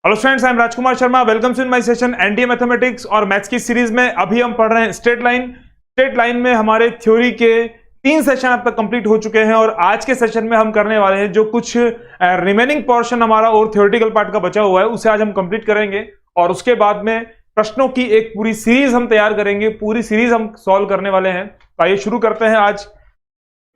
Hello friends, I am Rajkumar Sharma. Welcome to my session NDA mathematics और maths की series में। अभी हम पढ़ रहे हैं स्ट्रेट लाइन। स्ट्रेट लाइन में हमारे थ्योरी के 3 सेशन अब तक कंप्लीट हो चुके हैं और आज के सेशन में हम करने वाले हैं जो कुछ रिमेनिंग पोर्शन हमारा और थ्योरेटिकल पार्ट का बचा हुआ है उसे आज हम कंप्लीट करेंगे और उसके बाद में प्रश्नों की एक पूरी सीरीज हम तैयार करेंगे। पूरी सीरीज हम सॉल्व करने वाले हैं। तो आइए शुरू करते हैं। आज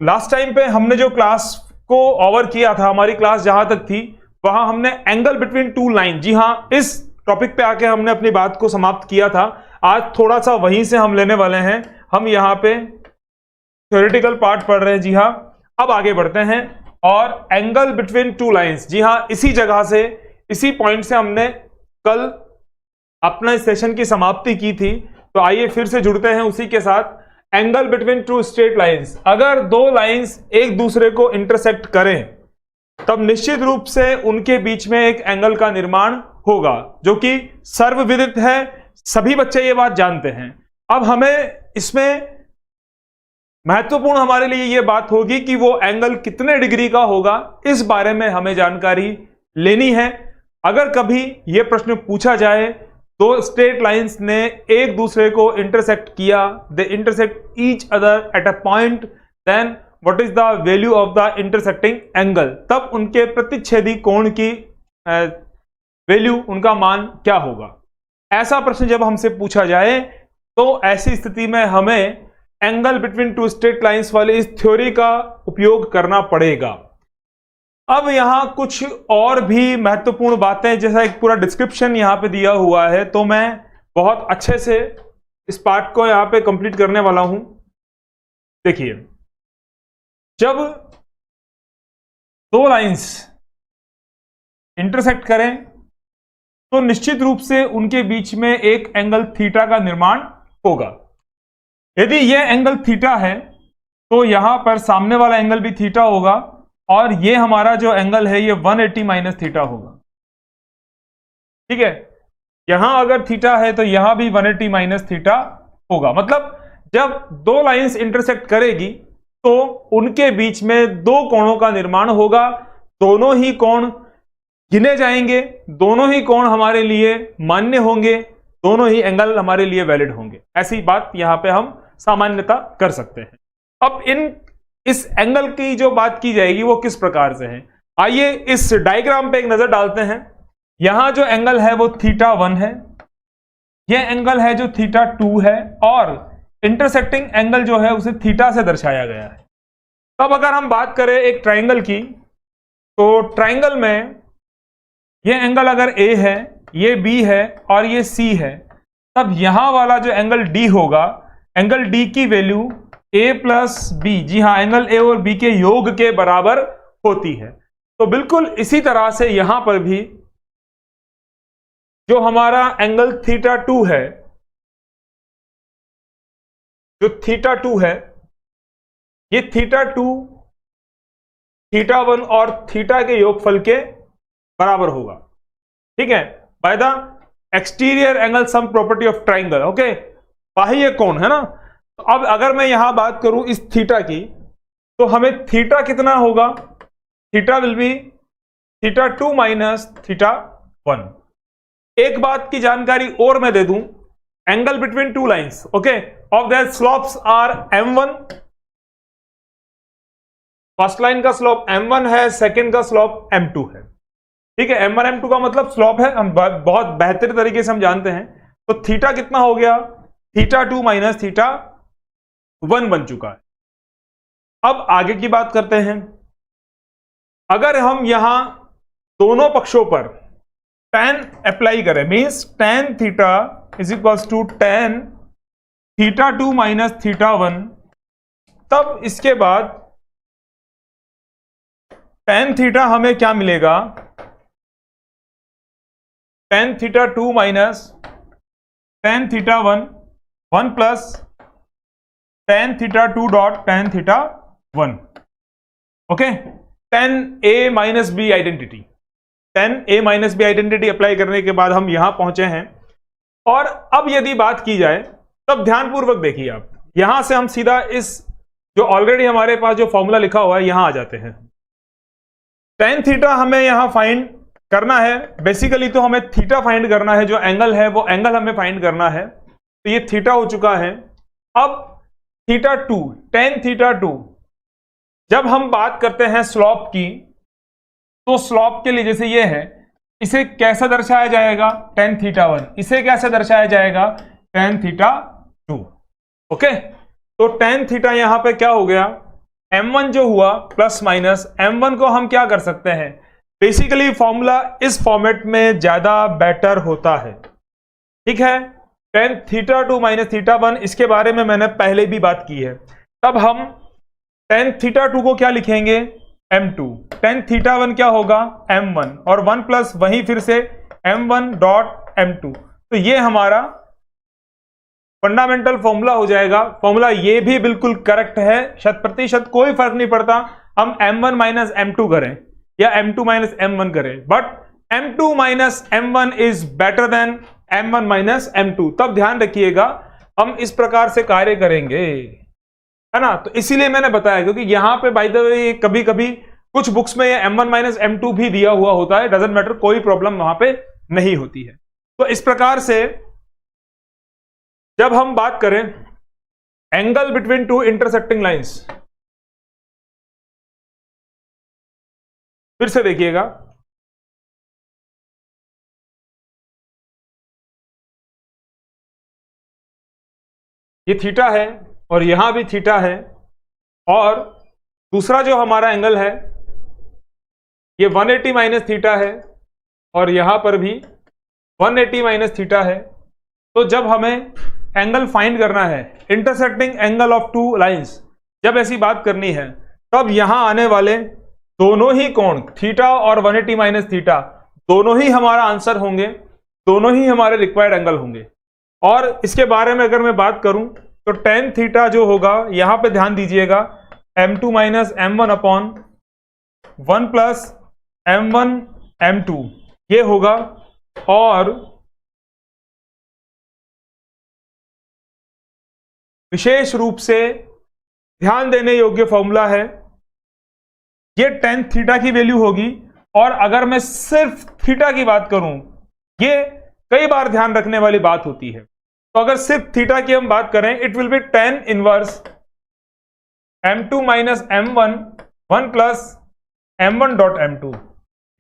लास्ट टाइम पे हमने जो क्लास को ओवर किया था, हमारी क्लास जहां तक थी वहां हमने एंगल बिटवीन टू लाइन, जी हां, इस टॉपिक पे आके हमने अपनी बात को समाप्त किया था। आज थोड़ा सा वहीं से हम लेने वाले हैं। हम यहां पे थ्योरेटिकल पार्ट पढ़ रहे हैं, जी हां। अब आगे बढ़ते हैं और एंगल बिटवीन टू लाइंस, जी हां, इसी जगह से, इसी पॉइंट से हमने कल अपना इस सेशन की समाप्ति की थी। तो आइए फिर से जुड़ते हैं उसी के साथ। Angle between to straight lines, अगर दो लाइंस एक दूसरे को इंटरसेक्ट करें तब निश्चित रूप से उनके बीच में एक एंगल का निर्माण होगा, जो कि सर्वविदित है। सभी बच्चे ये बात जानते हैं। अब हमें इसमें महत्वपूर्ण हमारे लिए यह बात होगी कि वो एंगल कितने डिग्री का होगा, इस बारे में हमें जानकारी लेनी है। अगर कभी यह प्रश्न पूछा जाए, दो स्ट्रेट लाइंस ने एक दूसरे को इंटरसेक्ट किया, they intersect each other at a point, then what is the value of the intersecting angle, तब उनके प्रतिच्छेदी कोण की वैल्यू, उनका मान क्या होगा। ऐसा प्रश्न जब हमसे पूछा जाए तो ऐसी स्थिति में हमें angle between to straight lines वाले इस थ्योरी का उपयोग करना पड़ेगा। अब यहां कुछ और भी महत्वपूर्ण बातें, जैसा एक पूरा डिस्क्रिप्शन यहां पे दिया हुआ है, तो मैं बहुत अच्छे से इस पार्ट को यहां पे कंप्लीट करने वाला हूं। देखिए, जब दो लाइंस इंटरसेक्ट करें तो निश्चित रूप से उनके बीच में एक एंगल थीटा का निर्माण होगा। यदि यह एंगल थीटा है तो यहां पर सामने वाला एंगल भी थीटा होगा और यह हमारा जो एंगल है ये 180 माइनस थीटा होगा। ठीक है, यहां अगर थीटा है तो यहां भी 180 माइनस थीटा होगा। मतलब जब दो लाइंस इंटरसेक्ट करेगी तो उनके बीच में दो कोणों का निर्माण होगा। दोनों ही कोण गिने जाएंगे, दोनों ही कोण हमारे लिए मान्य होंगे, दोनों ही एंगल हमारे लिए वैलिड होंगे। ऐसी बात यहां पे हम सामान्यता कर सकते हैं। अब इस एंगल की जो बात की जाएगी वो किस प्रकार से है, आइए इस डायग्राम पे एक नजर डालते हैं। यहां जो एंगल है वो थीटा 1 है, यह एंगल है जो थीटा 2 है और इंटरसेक्टिंग एंगल जो है उसे थीटा से दर्शाया गया है। तब अगर हम बात करें एक ट्राइंगल की, तो ट्राइंगल में यह एंगल अगर ए है, ये बी है और ये सी है, तब यहां वाला जो एंगल डी होगा, एंगल डी की वैल्यू ए प्लस बी, जी हां, एंगल ए और बी के योग के बराबर होती है। तो बिल्कुल इसी तरह से यहां पर भी जो हमारा एंगल थीटा 2 है, जो थीटा 2 है, ये थीटा 2 थीटा 1 और थीटा के योगफल के बराबर होगा। ठीक है, by the exterior angle sum property of triangle. Okay, बाह्य कोण है ना। तो अब अगर मैं यहां बात करूं इस थीटा की, तो हमें थीटा कितना होगा, theta will be theta 2 minus theta 1। एक बात की जानकारी और मैं दे दूं, angle between two lines, okay, of their slopes are m1। First line का स्लोप m1 है, सेकंड का स्लोप m2 है। ठीक है, m1 m2 का मतलब स्लोप है, हम बहुत बेहतर तरीके से हम जानते हैं। तो थीटा कितना हो गया, थीटा 2 माइनस थीटा 1 बन चुका है। अब आगे की बात करते हैं। अगर हम यहां दोनों पक्षों पर tan अप्लाई करें, means tan theta is equals to tan theta 2 minus theta 1, तब इसके बाद tan थीटा हमें क्या मिलेगा, tan theta 2 minus tan theta 1 plus tan theta 2 dot tan theta 1। Okay, tan a minus B identity, tan a minus B identity apply करने के बाद हम यहां पहुंचे हैं। और अब यदि बात की जाए, तब ध्यानपूर्वक देखिए आप, यहां से हम सीधा इस जो ऑलरेडी हमारे पास जो फॉर्मूला लिखा हुआ है यहां आ जाते हैं। tan थीटा हमें यहां फाइंड करना है बेसिकली, तो हमें थीटा फाइंड करना है, जो एंगल है वो एंगल हमें फाइंड करना है। तो ये थीटा हो चुका है। अब थीटा 2, टेन थीटा 2, जब हम बात करते हैं स्लॉप की, तो स्लॉप के लिए जैसे ये है, इसे कैसा दर्शाया जाएगा, टेन थीटा 1, इसे कैसे दर्शाया जाएगा, टेन थीटा 2। ओके, तो टेन थीटा यहां पे क्या हो गया, m1 जो हुआ प्लस माइनस m1 को हम क्या कर सकते हैं, बेसिकली फॉर्मूला इस फॉर्मेट में ज्यादा बेटर होता है। ठीक है, टेन थीटा 2 माइनस थीटा 1, इसके बारे में मैंने पहले भी बात की है। तब हम टेन थीटा 2 को क्या लिखेंगे, m2, टेन थीटा 1 क्या होगा, m1, और 1 प्लस वहीं फिर से m1 डॉट m2। तो ये हमारा फंडामेंटल फॉर्मूला हो जाएगा। फॉर्मूला ये भी बिल्कुल करेक्ट है, 100%, कोई फर्क नहीं पड़ता हम m1 माइनस m2 करें या m2 माइनस m1 करें, but m2 minus m1 is better than m1 minus m2। तब ध्यान रखिएगा हम इस प्रकार से कार्य करेंगे, है ना। तो इसीलिए मैंने बताया, क्योंकि यहां पे बाय द वे कभी कभी कुछ बुक्स में ये m1 माइनस m2 भी दिया हुआ होता है, डजंट मैटर, कोई प्रॉब्लम वहां पे नहीं होती है। तो इस प्रकार से जब हम बात करें angle between two intersecting lines, फिर से देखिएगा, ये थीटा है और यहां भी थीटा है, और दूसरा जो हमारा एंगल है ये 180 माइनस थीटा है, और यहां पर भी 180 माइनस थीटा है। तो जब हमें एंगल फाइंड करना है, intersecting angle of two lines, जब ऐसी बात करनी है, तब यहां आने वाले दोनों ही कोण थीटा और 180 माइनस थीटा दोनों ही हमारा आंसर होंगे, दोनों ही हमारे रिक्वायर्ड एंगल होंगे। और इसके बारे में अगर मैं बात करूं तो टेन थीटा जो होगा, यहां पे ध्यान दीजिएगा, m2 minus m1 upon 1 plus m1 m2 ये होगा। और विशेष रूप से ध्यान देने योग्य फॉर्मूला है, ये टेन थीटा की वैल्यू होगी। और अगर मैं सिर्फ थीटा की बात करूं, ये कई बार ध्यान रखने वाली बात होती है, तो अगर सिर्फ थीटा की हम बात करें, it will be tan inverse m2 minus m1 1 plus m1 dot m2,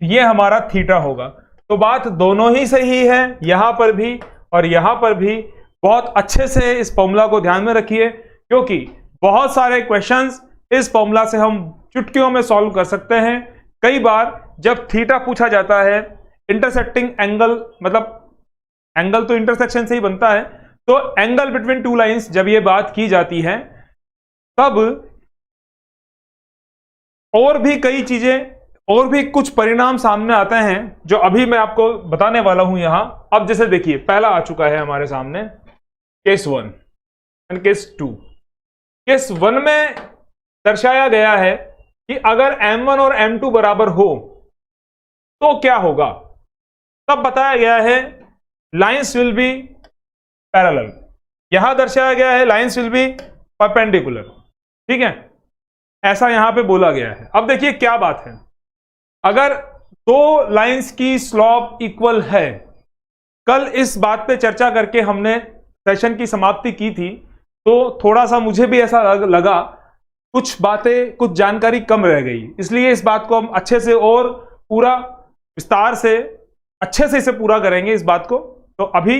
ये हमारा थीटा होगा। तो बात दोनों ही सही है, यहां पर भी और यहां पर भी। बहुत अच्छे से इस फॉर्मूला को ध्यान में रखिए, क्योंकि बहुत सारे क्वेश्चंस इस फॉर्मूला से हम चुटकियों में सॉल्व कर सकते हैं। कई बार जब थीटा पूछा जाता है, इंटरसेक्टिंग एंगल, मतलब एंगल तो इंटरसेक्शन से ही बनता है, तो एंगल बिटवीन टू लाइंस जब ये बात की जाती है, तब और भी कई चीजें और भी कुछ परिणाम सामने आते हैं, जो अभी मैं आपको बताने वाला हूं यहां। अब जैसे देखिए, पहला आ चुका है हमारे सामने केस 1 एंड केस 2। केस 1 में दर्शाया गया है कि अगर m1 और m2 बराबर हो तो क्या होगा। तब बताया गया है लाइंस विल बी पैरेलल, यहां दर्शाया गया है लाइंस विल बी परपेंडिकुलर। ठीक है, ऐसा यहां पे बोला गया है। अब देखिए क्या बात है, अगर दो लाइंस की स्लॉप इक्वल है, कल इस बात पे चर्चा करके हमने सेशन की समाप्ति की थी, तो थोड़ा सा मुझे भी ऐसा लगा कुछ बातें, कुछ जानकारी कम रह गई, इसलिए इस बात को हम अच्छे से और पूरा विस्तार से अच्छे से इसे पूरा करेंगे इस बात को। तो अभी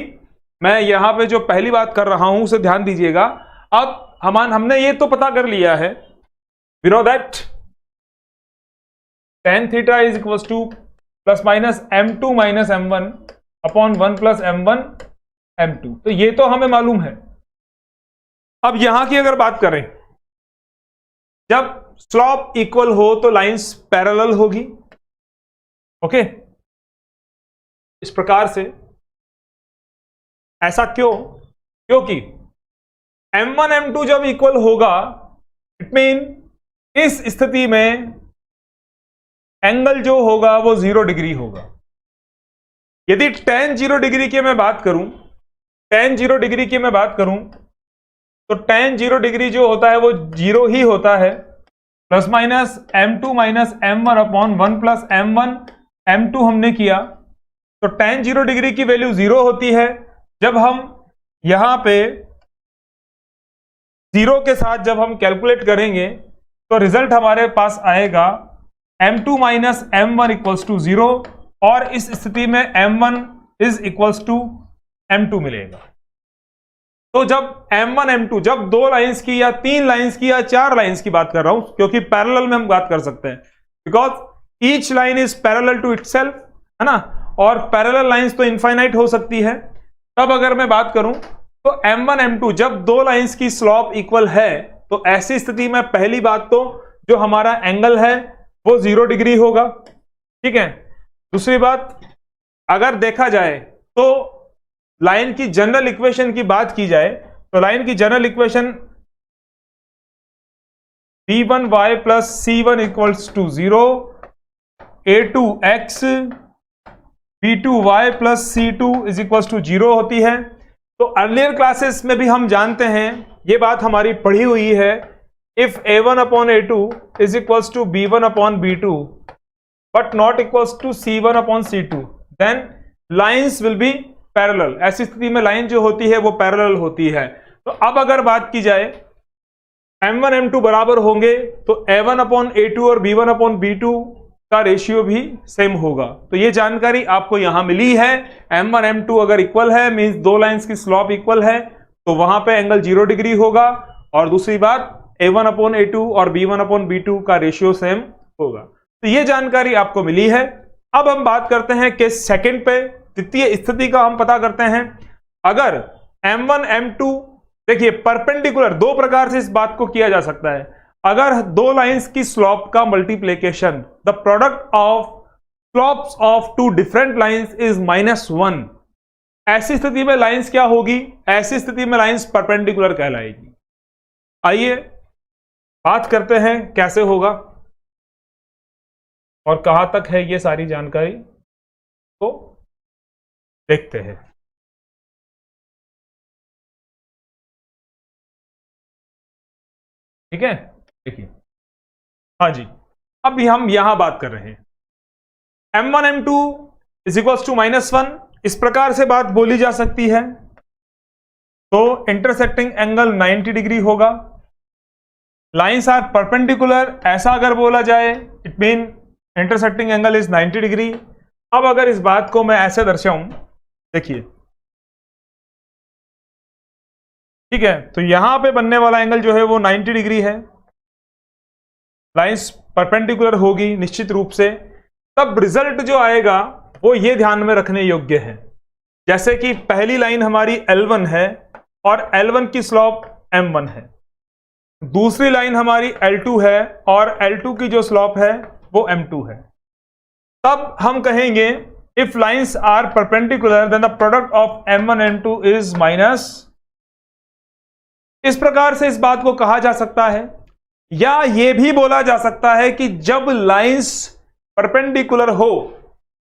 मैं यहां पे जो पहली बात कर रहा हूं उसे ध्यान दीजिएगा। अब हमने ये तो पता कर लिया है, we know that tan theta is equal to plus minus m2 minus m1 upon 1 plus m1 m2, तो ये तो हमें मालूम है। अब यहां की अगर बात करें, जब स्लॉप इक्वल हो तो लाइंस पैरेलल होगी। ओके, इस प्रकार से। ऐसा क्यों? क्योंकि m1 m2 जब इक्वल होगा, इट मीन इस स्थिति में एंगल जो होगा वो 0 डिग्री होगा। यदि tan 0 डिग्री की मैं बात करूं, tan 0 डिग्री की मैं बात करूं, तो tan 0 डिग्री जो होता है वो 0 ही होता है, plus minus m2 minus m1 upon 1 plus m1 m2 हमने किया, तो tan 0 डिग्री की वैल्यू 0 होती है। जब हम यहां पे 0 के साथ जब हम कैलकुलेट करेंगे तो रिजल्ट हमारे पास आएगा m2 minus m1 equals to 0, और इस स्थिति में m1 is equals to m2 मिलेगा। तो जब m1 m2 जब 2 लाइंस की या 3 लाइंस की या 4 लाइंस की बात कर रहा हूं, क्योंकि पैरेलल में हम बात कर सकते हैं, because each line is parallel to itself, है ना, और पैरेलल लाइंस तो इनफाइनाइट हो सकती है। तब अगर मैं बात करूं तो m1 m2 जब 2 लाइंस की स्लॉप इक्वल है, तो ऐसी स्थिति में पहली बात तो जो हमारा एंगल है वो 0 डिग्री होगा, ठीक है। दूसरी बात, अगर देखा जाए तो लाइन की जनरल इक्वेशन की बात की जाए तो लाइन की general equation b1y plus c1 equals to 0, a2x b2y plus c2 is equals to 0 होती है। तो अर्लियर क्लासेस में भी हम जानते हैं, ये बात हमारी पढ़ी हुई है, if a1 upon a2 is equals to b1 upon b2 but not equals to c1 upon c2, then lines will be parallel. ऐसी स्थिति में लाइन जो होती है वो पैरेलल होती है। तो अब अगर बात की जाए m1 m2 बराबर होंगे तो a1 अपॉन a2 और b1 अपॉन b2 का रेशियो भी सेम होगा। तो ये जानकारी आपको यहां मिली है। m1 m2 अगर इक्वल है, मींस 2 लाइंस की स्लॉप इक्वल है, तो वहां पे एंगल 0 डिग्री होगा। और दूसरी बात, a1 अपॉन a2 और b1 अपॉन b2 का रेशियो सेम होगा। तो ये जानकारी आपको मिली है। अब हम बात करते हैं केस सेकंड पे, द्वितीय स्थिति का हम पता करते हैं। अगर m1 m2, देखिए परपेंडिकुलर, दो प्रकार से इस बात को किया जा सकता है। अगर 2 लाइंस की स्लॉप का multiplication, the product of slopes of 2 different lines is -1, ऐसी स्थिति में लाइंस क्या होगी? ऐसी स्थिति में लाइंस परपेंडिकुलर कहलाएगी। आइए बात करते हैं कैसे होगा और कहां तक है ये सारी जानकारी, तो देखते हैं। ठीक है, देखिए, हाँ जी, अब हम यहां बात कर रहे हैं m1 m2 is equals to -1। इस प्रकार से बात बोली जा सकती है। तो इंटरसेक्टिंग एंगल 90 डिग्री होगा, लाइंस आर परपेंडिकुलर, ऐसा अगर बोला जाए it mean intersecting angle is 90 degree. अब अगर इस बात को मैं ऐसे दर्शाऊं, देखिए, ठीक है, तो यहां पे बनने वाला एंगल जो है वो 90 डिग्री है, लाइंस परपेंडिकुलर होगी निश्चित रूप से। तब रिजल्ट जो आएगा वो ये ध्यान में रखने योग्य है, जैसे कि पहली लाइन हमारी L1 है और L1 की स्लॉप M1 है, दूसरी लाइन हमारी L2 है और L2 की जो स्लॉप है वो M2 है। तब हम कहेंगे if lines are perpendicular then the product of M1 M2 is minus. इस प्रकार से इस बात को कहा जा सकता है, या यह भी बोला जा सकता है कि जब लाइंस परपेंडिकुलर हो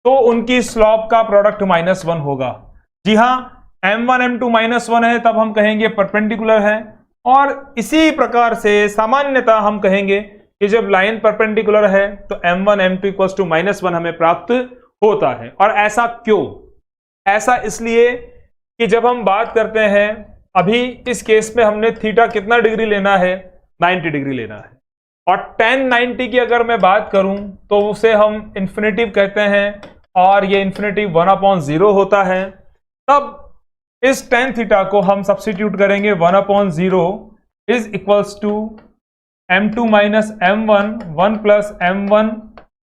तो उनकी स्लॉप का प्रोडक्ट -1 होगा। जी हां, m1 m2 -1 है, तब हम कहेंगे परपेंडिकुलर है। और इसी प्रकार से सामान्यतः हम कहेंगे कि जब लाइन परपेंडिकुलर है तो m1 m2 इक्वल्स टू -1 हमें प्राप्त होता है। और ऐसा क्यों? ऐसा इसलिए कि जब हम बात करते हैं, अभी इस केस में हमने थीटा कितना डिग्री लेना है? 90 डिग्री लेना है। और tan 90 की अगर मैं बात करूं तो उसे हम इन्फिनेटिव कहते हैं, और ये इन्फिनेटिव 1/0 होता है। तब इस tan थीटा को हम सब्स्टिट्यूट करेंगे, 1/0 is equals to m2 minus m1 1 plus m1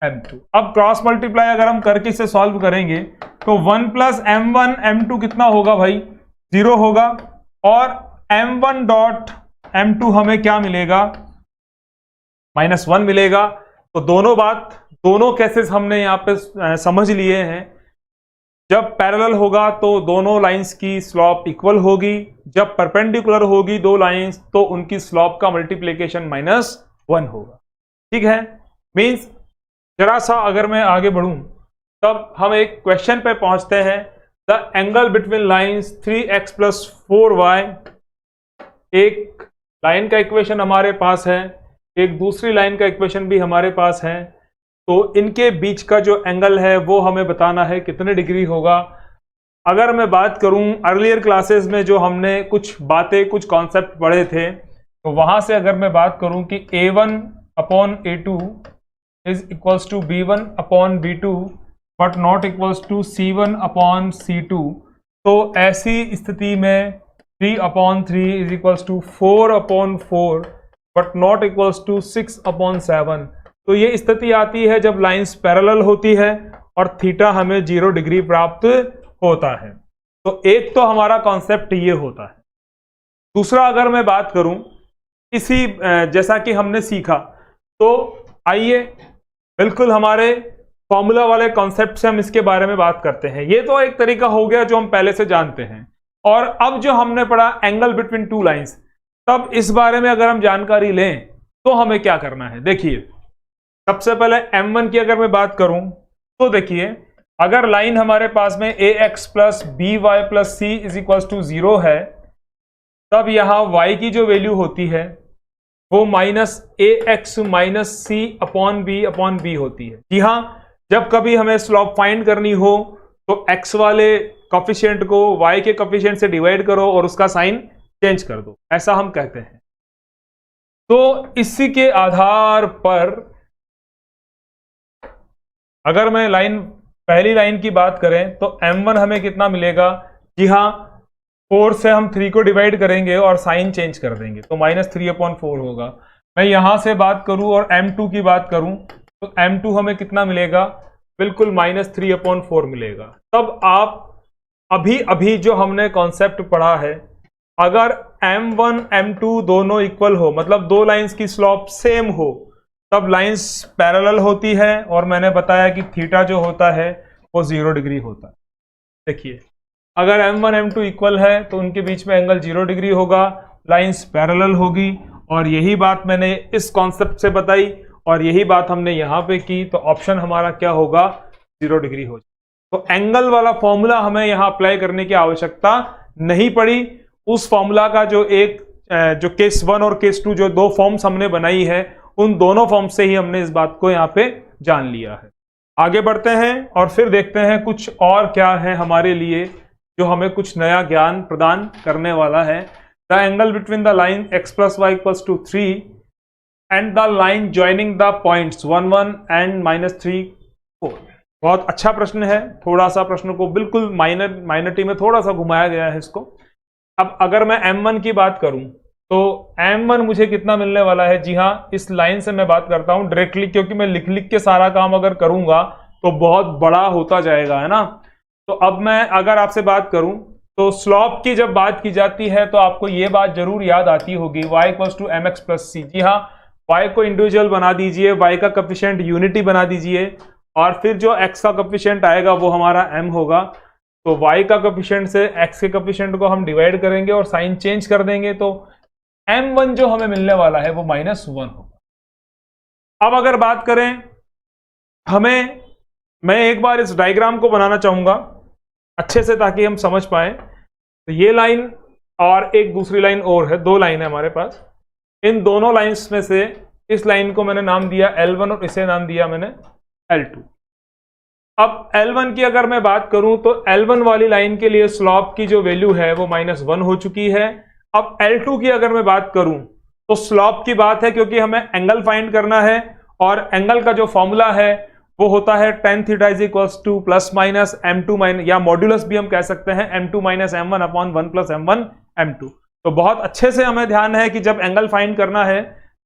m2। अब क्रॉस मल्टीप्लाई अगर हम करके इसे सॉल्व करेंगे तो 1 प्लस m1 m2 कितना होगा भाई? 0 होगा। और m1 डॉट m2 हमें क्या मिलेगा? -1 मिलेगा। तो दोनों केसेस हमने यहां पे समझ लिए हैं। जब पैरेलल होगा तो दोनों लाइंस की स्लॉप इक्वल होगी, जब परपेंडिकुलर होगी 2 लाइंस तो उनकी स्लॉप का मल्टीप्लिकेशन -1 होगा। ठीक है, मींस जरा सा अगर मैं आगे बढ़ूं तब हम एक क्वेश्चन पे पहुंचते हैं। The angle between lines 3x plus 4y, एक लाइन का इक्वेशन हमारे पास है, एक दूसरी लाइन का इक्वेशन भी हमारे पास है। तो इनके बीच का जो एंगल है वो हमें बताना है कितने डिग्री होगा। अगर मैं बात करूं अर्लियर क्लासेस में जो हमने कुछ बातें कुछ कॉन्सेप्ट पढ़े थे, तो वहां से अगर मैं बात करूं कि A1 upon A2 is equals to B1 upon B2 but not equals to C1 upon C2, तो ऐसी स्थिति में 3 upon 3 is equals to 4 upon 4 but not equals to 6 upon 7। तो ये स्थिति आती है जब लाइंस पैरेलल होती है और थीटा हमें 0 डिग्री प्राप्त होता है। तो एक तो हमारा कॉन्सेप्ट ये होता है। दूसरा अगर मैं बात करूं इसी जैसा कि हमने सीखा, तो आइए बिल्कुल हमारे फॉर्मूला वाले कॉन्सेप्ट से हम इसके बारे में बात करते हैं। ये तो एक तरीका हो गया जो हम पहले से जानते हैं। और अब जो हमने पढ़ा एंगल बिटवीन टू लाइंस, तब इस बारे में अगर हम जानकारी लें तो हमें क्या करना है। देखिए सबसे पहले M1 की अगर मैं बात करूं तो देखिए अगर लाइन हमारे पास में ax plus B Y plus C is equal to 0 है, तब यहां y की जो वैल्यू होती है वो माइनस ax माइनस सी अपॉन बी होती है। जी हां, जब कभी हमें स्लोप फाइंड करनी हो तो x वाले कॉफिशिएंट को y के कॉफिशिएंट से डिवाइड करो और उसका साइन चेंज कर दो, ऐसा हम कहते हैं। तो इसी के आधार पर अगर मैं पहली लाइन की बात करें तो M1 हमें कितना मिलेगा। जी हां, 4 से हम 3 को डिवाइड करेंगे और साइन चेंज कर देंगे तो माइनस 3 अपॉन 4 होगा। मैं यहां से बात करूं और M2 की बात करूं तो M2 हमें कितना मिलेगा, बिल्कुल माइनस 3 अपॉन 4 मिलेगा। तब आप अभी जो हमने कॉन्सेप्ट पढ़ा है, अगर M1 M2 दोनों इक्वल हो, मतलब दो लाइंस की स्लोप सेम हो, तब लाइंस पैरेलल होती है और मैंने बताया कि थीटा जो होता है वो 0 डिग्री होता है। देखिए अगर M1 M2 इक्वल है तो उनके बीच में एंगल 0 डिग्री होगा, लाइंस पैरेलल होगी, और यही बात मैंने इस कॉन्सेप्ट से बताई और यही बात हमने यहां पे की, तो ऑप्शन हमारा क्या होगा, 0 डिग्री हो जाए। तो एंगल वाला फॉर्मूला हमें यहां अप्लाई करने की आवश्यकता नहीं पड़ी। उस फॉर्मूला का जो केस 1 और केस 2 जो दो फॉर्म्स हमने बनाई है, उन दोनों फॉर्म से ही हमने इस बात को यहां पे जान लिया है। आगे बढ़ते हैं और फिर देखते हैं कुछ और क्या है हमारे लिए जो हमें कुछ नया ज्ञान प्रदान करने वाला है। The angle between the line x plus Y equals to 3 and the line joining the points 1 1 and -3 4। बहुत अच्छा प्रश्न है, थोड़ा सा प्रश्न को बिल्कुल माइनरिटी में थोड़ा सा घुमाया गया है इसको। अब अगर मैं M1 की बात करूं तो M1 मुझे कितना मिलने वाला है। जी हां, इस लाइन से मैं बात करता हूं डायरेक्टली, क्योंकि मैं लिख के सारा काम अगर करूंगा तो बहुत बड़ा होता जाएगा, है ना। तो अब मैं अगर आपसे बात करूं तो स्लॉप की जब बात की जाती है तो आपको यह बात जरूर याद आती होगी, y equals to mx plus C. जी हां, y को इंडिविजुअल बना दीजिए, y का कोएफिशिएंट यूनिटी बना दीजिए, और फिर जो x का कोएफिशिएंट आएगा वो हमारा m होगा। तो y का कोएफिशिएंट से x के कोएफिशिएंट को हम डिवाइड करेंगे और साइन चेंज कर देंगे, तो M1 जो हमें मिलने वाला है वो -1 होगा। अब अगर बात करें मैं एक बार इस डायग्राम को बनाना चाहूंगा अच्छे से ताकि हम समझ पाए। तो ये लाइन और एक दूसरी लाइन और है, दो लाइन है हमारे पास। इन दोनों लाइंस में से इस लाइन को मैंने नाम दिया L1 और इसे नाम दिया मैंने L2। अब L1 की अगर मैं बात करूं तो L1 वाली लाइन के लिए स्लॉप की जो वैल्यू है वो -1 हो चुकी है। अब L2 की अगर मैं बात करूं तो स्लॉप की बात है, क्योंकि हमें एंगल फाइंड करना है और एंगल का जो फॉर्मूला है वो होता है tan theta is equals to plus minus M2 minus, या मॉड्यूलस भी हम कह सकते हैं, M2 minus M1 upon 1 plus M1 M2। तो बहुत अच्छे से हमें ध्यान है कि जब एंगल फाइंड करना है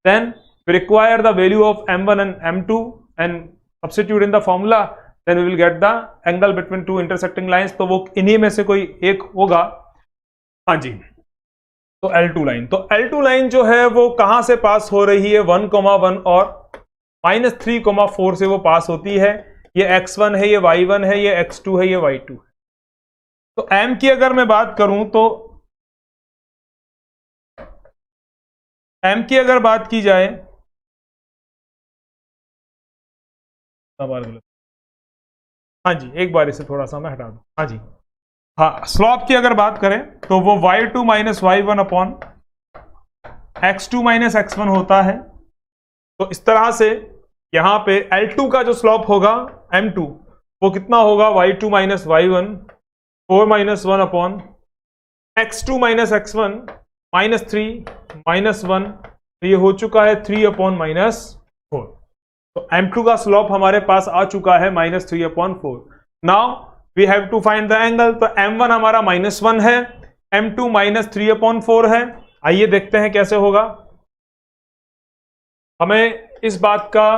then require the value of M1 and M2 and substitute in the formula, then we will get the angle between two intersecting lines. तो वो इन्हीं में से कोई एक होगा। हाँ जी, तो L2 लाइन, तो L2 लाइन जो है वो कहां से पास हो रही है, 1,1 और -3,4 से वो पास होती है। ये x1 है, ये y1 है, ये x2 है, ये y2 है। तो M की अगर मैं बात करूं तो M की अगर बात की जाए, हाँ जी एक बार इसे थोड़ा सा मैं हटा दूं। हाँ जी, हाँ स्लॉप की अगर बात करें तो वो y2 minus y1 upon x2 minus x1 होता है। तो इस तरह से यहां पे L2 का जो स्लोप होगा M2 वो कितना होगा y2 minus y1 4 minus 1 upon x2 minus x1 minus 3 minus 1, तो ये हो चुका है 3 अपॉन माइनस 4। तो M2 का स्लोप हमारे पास आ चुका है minus 3 upon 4। Now we have to find the angle, तो M1 हमारा -1 है, M2 माइनस 3 अपॉन 4 है। आइए देखते हैं कैसे होगा। हमें इस बात का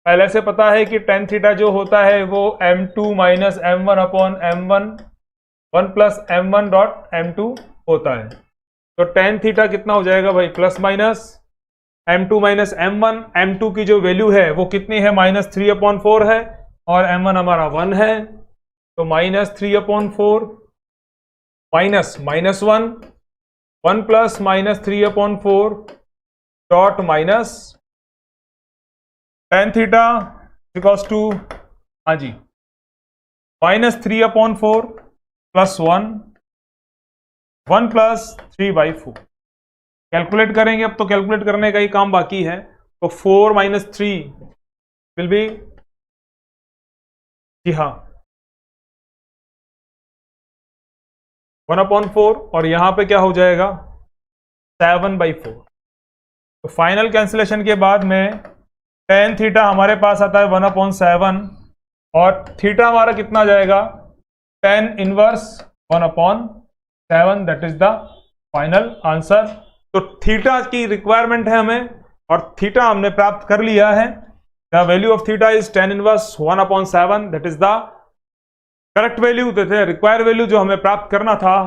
पहले से पता है कि tan थीटा जो होता है वो M2 minus M1 upon M1 1 plus M1 dot M2 होता है। तो tan थीटा कितना हो जाएगा भाई, plus minus M2 minus M1, M2 की जो वैल्यू है वो कितनी है, -3 अपॉन 4 है, और M1 हमारा 1 है, तो -3 upon 4 minus -1 1 plus -3 upon 4 dot minus tan theta equals to, हाँ जी, -3 अपॉन 4 प्लस 1 प्लस 3/4। कैलकुलेट करेंगे, अब तो कैलकुलेट करने का ही काम बाकी है। तो 4 माइनस 3 विल बी, जी हाँ, 1 अपॉन 4, और यहां पे क्या हो जाएगा 7/4। तो फाइनल कैंसिलेशन के बाद में tan थीटा हमारे पास आता है 1 अपॉन 7, और थीटा हमारा कितना जाएगा, tan inverse 1 upon 7, that is the final answer. तो थीटा की रिक्वायरमेंट है हमें, और थीटा हमने प्राप्त कर लिया है। The value of theta is tan inverse 1 upon 7, that is the correct value. थे रिक्वायर वैल्यू जो हमें प्राप्त करना था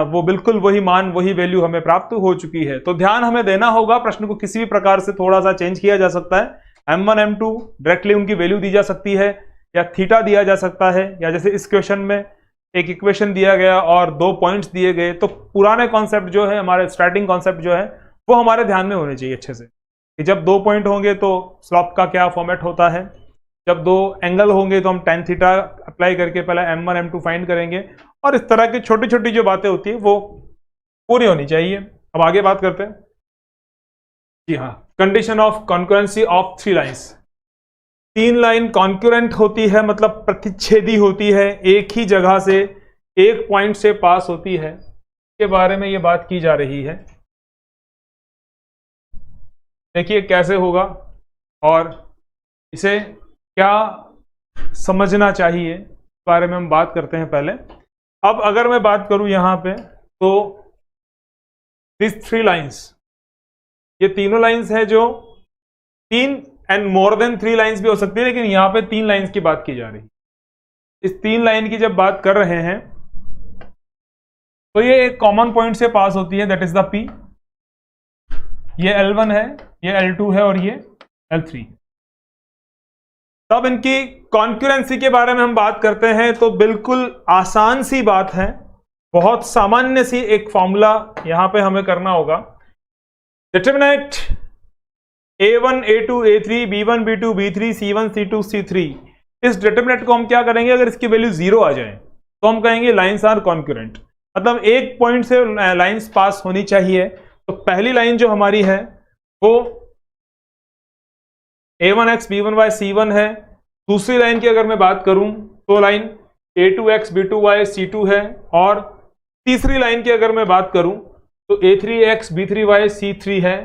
वो बिल्कुल वही मान, वही वैल्यू हमें प्राप्त हो चुकी है। तो ध्यान हमें देना होगा, प्रश्न को किसी भी प्रकार से थोड़ा सा चेंज किया जा सकता है। M1 M2 डायरेक्टली उनकी वैल्यू दी जा सकती है, या थीटा दिया जा सकता है, या जैसे इस क्वेश्चन में एक इक्वेशन दिया गया और 2 पॉइंट्स दिए गए, तो पुराने कॉन्सेप्ट जो है, हमारे स्टार्टिंग कॉन्सेप्ट जो है वो हमारे ध्यान में होने चाहिए अच्छे से, कि जब 2 पॉइंट होंगे तो स्लॉप का क्या फॉर्मेट होता है, जब 2 एंगल होंगे तो हम tan थीटा अप्लाई करके पहले M1 M2 फाइंड करेंगे, और इस तरह की छोटी छोटी जो बातें होती है वो पूरी होनी चाहिए। अब आगे बात करते हैं। जी हाँ, condition of concurrency of 3 lines. 3 line concurrent होती है, मतलब प्रतिच्छेदी होती है, एक ही जगह से एक पॉइंट से पास होती है, के बारे में ये बात की जा रही है। देखिए कैसे होगा और इसे क्या समझना चाहिए, इस बारे में हम बात करते हैं पहले। अब अगर मैं बात करूं यहां पे, तो दिस 3 लाइन्स, ये तीनों लाइन्स है जो 3 एंड मोर देन 3 लाइन्स भी हो सकती है, लेकिन यहां पे 3 लाइन्स की बात की जा रही है। इस 3 लाइन की जब बात कर रहे हैं तो ये एक कॉमन पॉइंट से पास होती है, दैट इज द P। ये L1 है, ये L2 है, और ये L3। तब इनकी कॉन्करेंसी के बारे में हम बात करते हैं, तो बिल्कुल आसान सी बात है, बहुत सामान्य सी एक फॉर्मूला यहां पे हमें करना होगा। Determinate A1 A2 A3 B1 B2 B3 C1 C2 C3। इस डिटरमिनेट को हम क्या करेंगे, अगर इसकी वैल्यू 0 आ जाए तो हम कहेंगे लाइन्स आर कॉन्करेंट, मतलब एक पॉइंट से लाइन्स पास होनी चाहिए। तो पहली लाइन जो हमारी है वो A1X B1Y C1 है। दूसरी लाइन की अगर मैं बात करूं तो लाइन A2X B2Y C2 है, और तीसरी लाइन की अगर मैं बात करूं तो A3X B3Y C3 है,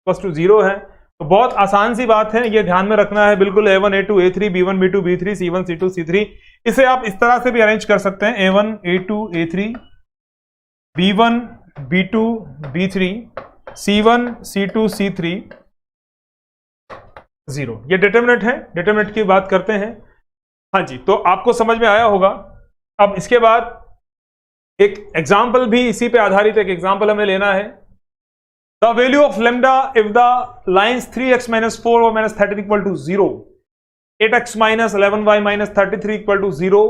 प्लस टू 0 है। तो बहुत आसान सी बात है, ये ध्यान में रखना है बिल्कुल। A1 A2 A3 B1 B2 B3 C1 C2 C3, इसे आप इस तरह से भी अरेंज कर सकते हैं, A1 A2 A3 B1 B2 B3 C1 C2 C3 0। ये डिटरमिनेंट है, डिटरमिनेंट की बात करते हैं। हाँ जी, तो आपको समझ में आया होगा। अब इसके बाद एक एग्जाम्पल भी इसी पे आधारित एक एग्जाम्पल हमें लेना है। The value of lambda if the lines 3x minus 4 or minus 13 equal to 0, 8x minus 11y minus 33 equal to 0,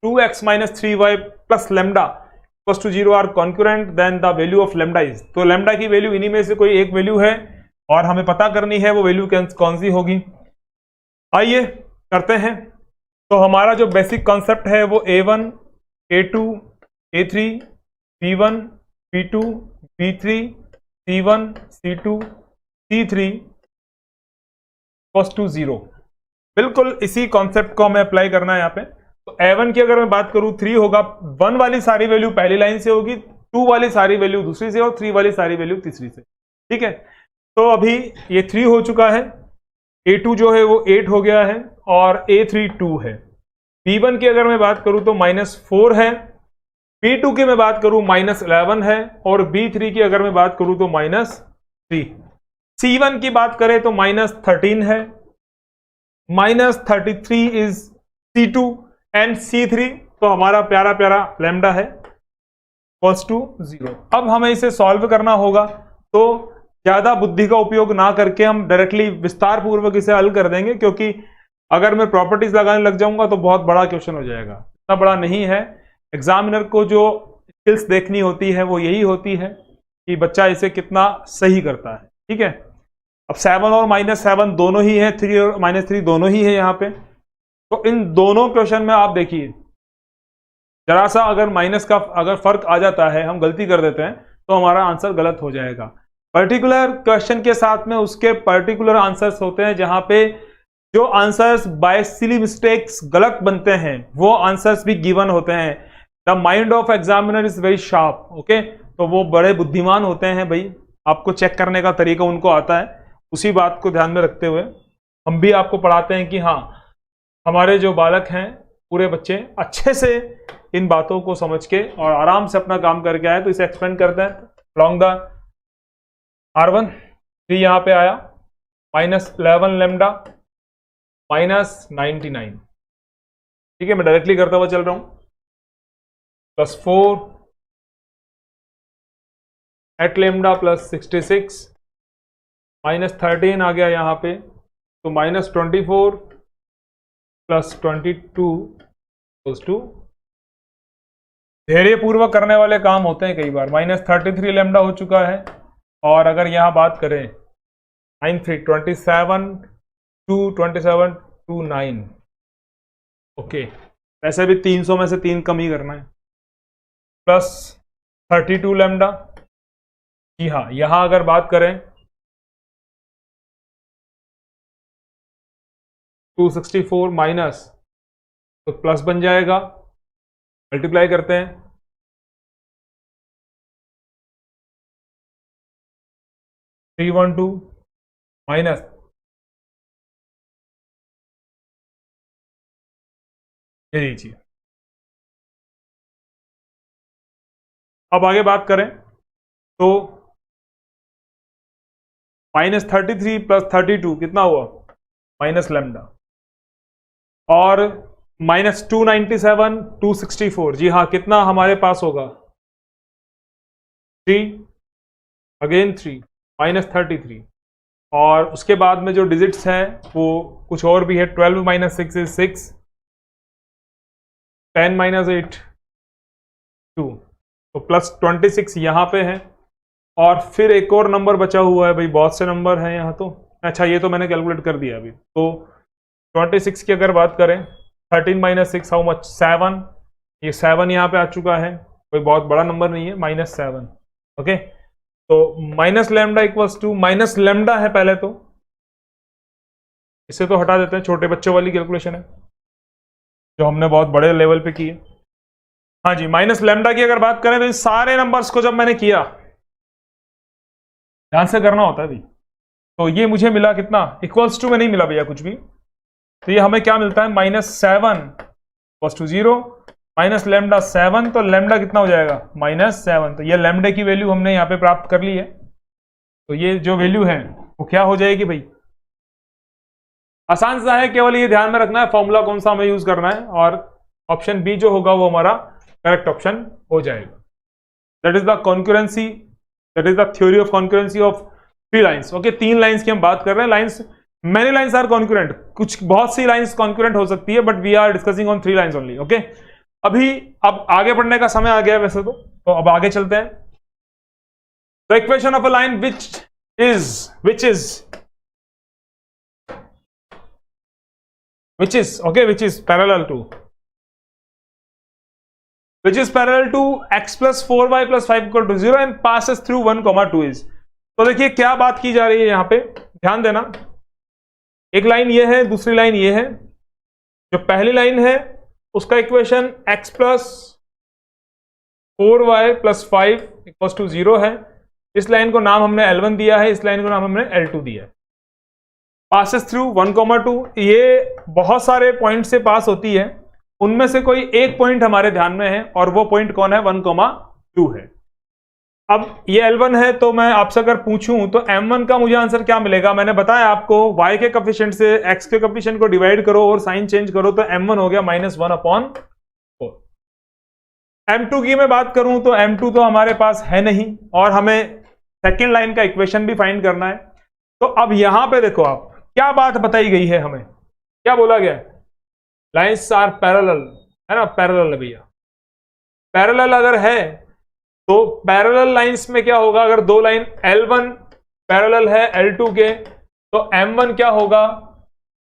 2x minus 3y plus lambda equals to 0 are concurrent, then the value of lambda is। तो lambda की value इन्हीं में से कोई एक value है और हमें पता करनी है वो वैल्यू कौन सी होगी। आइए करते हैं। तो हमारा जो बेसिक कॉन्सेप्ट है वो A1 A2 A3 B1 B2 B3 C1 C2 C3 equals to 0। बिल्कुल इसी कॉन्सेप्ट को हमें अप्लाई करना है यहाँ पे। तो a1 की अगर मैं बात करूं 3 होगा, 1 वाली सारी वैल्यू पहली लाइन से होगी, 2 वाली सारी वैल्यू दूसरी से और 3 वाली सारी वैल्यू तीसरी से। ठीक है, तो अभी ये 3 हो चुका है, a2 जो है वो 8 हो गया है और a3 2 है। b1 की अगर मैं बात करूं तो -4 है, b2 की मैं बात करूं -11 है और b3 की अगर मैं बात करूं तो -3। c1 की बात करें तो -13 है, -33 इज c2 एंड c3, तो हमारा प्यारा प्यारा लैम्डा है इक्वल्स टू 0। अब हमें इसे सॉल्व करना होगा, तो ज्यादा बुद्धि का उपयोग ना करके हम डायरेक्टली विस्तार पूर्वक इसे हल कर देंगे, क्योंकि अगर मैं प्रॉपर्टीज लगाने लग जाऊंगा तो बहुत बड़ा क्वेश्चन हो जाएगा। इतना बड़ा नहीं है, एग्जामिनर को जो स्किल्स देखनी होती है वो यही होती है कि बच्चा इसे कितना सही करता है। ठीक है, अब 7 और -7 दोनों ही है, 3 और -3 दोनों ही है यहाँ पे। तो इन दोनों क्वेश्चन में आप देखिए, जरा सा अगर माइनस का अगर फर्क आ जाता है, हम गलती कर देते हैं, तो हमारा आंसर गलत हो जाएगा। पर्टिकुलर क्वेश्चन के साथ में उसके पर्टिकुलर आंसर्स होते हैं, जहां पे जो आंसर्स बाय सिली मिस्टेक्स गलत बनते हैं वो आंसर्स भी गिवन होते हैं। The mind of examiner is very sharp. Okay, तो वो बड़े बुद्धिमान होते हैं भाई, आपको चेक करने का तरीका उनको आता है। उसी बात को ध्यान में रखते हुए हम भी आपको पढ़ाते हैं कि हाँ, हमारे जो बालक हैं पूरे बच्चे अच्छे से इन बातों को समझ के और आराम से अपना काम करके आए। तो इसे एक्सपेंड करते हैं along द R1। 3 यहां पे आया, -11 लैम्डा -99। ठीक है, मैं डायरेक्टली करता हुआ चल रहा हूं, +4 एट लैम्डा +66 -13 आ गया यहां पे, तो -24 +22 टू धैर्य पूर्वक करने वाले काम होते हैं कई बार। -33 लैम्डा हो चुका है, और अगर यहां बात करें 27 टू 9। ओके, वैसे भी 300 में से 3 कम ही करना है, +32 लैम्डा। जी हाँ, यहां अगर बात करें 264 माइनस, तो प्लस बन जाएगा, मल्टीप्लाई करते हैं, 312 माइनस, ये लीजिए। अब आगे बात करें तो -33 + 32 कितना हुआ, माइनस लैम्डा, और -297 264। जी हाँ, कितना हमारे पास होगा, 3 अगेन 3 -33, और उसके बाद में जो डिजिट्स हैं वो कुछ और भी है। 12 - 6 is 6, 10 - 8 2, तो +26 यहां पे है। और फिर एक और नंबर बचा हुआ है भाई, बहुत से नंबर हैं यहाँ तो। अच्छा, ये तो मैंने कैलकुलेट कर दिया अभी। तो 26 की अगर बात करें, 13 - 6 हाउ मच, 7। ये 7 यहाँ पे आ चुका है, कोई बहुत बड़ा नंबर नहीं है, -7। ओके, तो minus lambda equals to, minus lambda है पहले, तो इसे तो हटा देते हैं, छोटे बच्चों वाली कैलकुलेशन है जो हमने बहुत बड़े लेवल पे की है। हाँ जी, माइनस लैम्डा की अगर बात करें तो इन सारे नंबर्स को जब मैंने किया, ध्यान से करना होता है भाई, तो ये मुझे मिला कितना, इक्वल्स टू में नहीं मिला भैया कुछ भी, तो ये हमें क्या मिलता है, -7 इक्वल्स टू 0, माइनस लैम्डा 7, तो लैम्डा कितना हो जाएगा, -7। तो ये लैम्डे की वैल्यू हमने यहाँ पे प्राप्त कर ली है। तो ये जो वैल्यू है वो क्या हो जाएगी भाई, आसान सा है, केवल ये ध्यान में रखना है फॉर्मूला कौन सा हमें यूज करना है, और ऑप्शन बी जो होगा वो हमारा करेक्ट ऑप्शन हो जाएगा। That is the concurrency, that is the theory of concurrency of 3 lines. Okay, 3 lines की हम बात कर रहे हैं। Lines, many lines are concurrent, कुछ बहुत सी लाइन्स कॉन्करेंट हो सकती है, but we are discussing on 3 lines only. Okay, अभी अब आगे बढ़ने का समय आ गया वैसे तो अब आगे चलते हैं। The equation of a line which is parallel to x plus 4y plus 5 equal to 0 and passes through 1, 2 is। तो देखिए क्या बात की जा रही है यहां पे, ध्यान देना। एक लाइन ये है, दूसरी लाइन ये है। जो पहली लाइन है उसका equation x plus 4y plus 5 equal to 0 है। इस लाइन को नाम हमने L1 दिया है, इस लाइन को नाम हमने L2 दिया है। पासेस थ्रू 1,2, ये बहुत सारे पॉइंट से पास होती है, उनमें से कोई एक पॉइंट हमारे ध्यान में है और वो पॉइंट कौन है, 1,2 है। अब ये L1 है, तो मैं आपसे अगर पूछूं तो M1 का मुझे आंसर क्या मिलेगा। मैंने बताया आपको y के कोफिशिएंट से x के कोफिशिएंट को डिवाइड करो और साइन चेंज करो तो M1 हो गया -1/4। M2 की मैं बात करूं तो M2 तो हमारे पास है नहीं और हमें सेकेंड लाइन का इक्वेशन भी फाइंड करना है। तो अब यहां पे देखो आप क्या बात बताई गई है, हमें क्या बोला गया, लाइन्स आर पैरेलल, है ना, पैरेलल है भैया। पैरेलल अगर है तो पैरेलल लाइंस में क्या होगा, अगर दो लाइन L1 पैरेलल है L2 के तो M1 क्या होगा,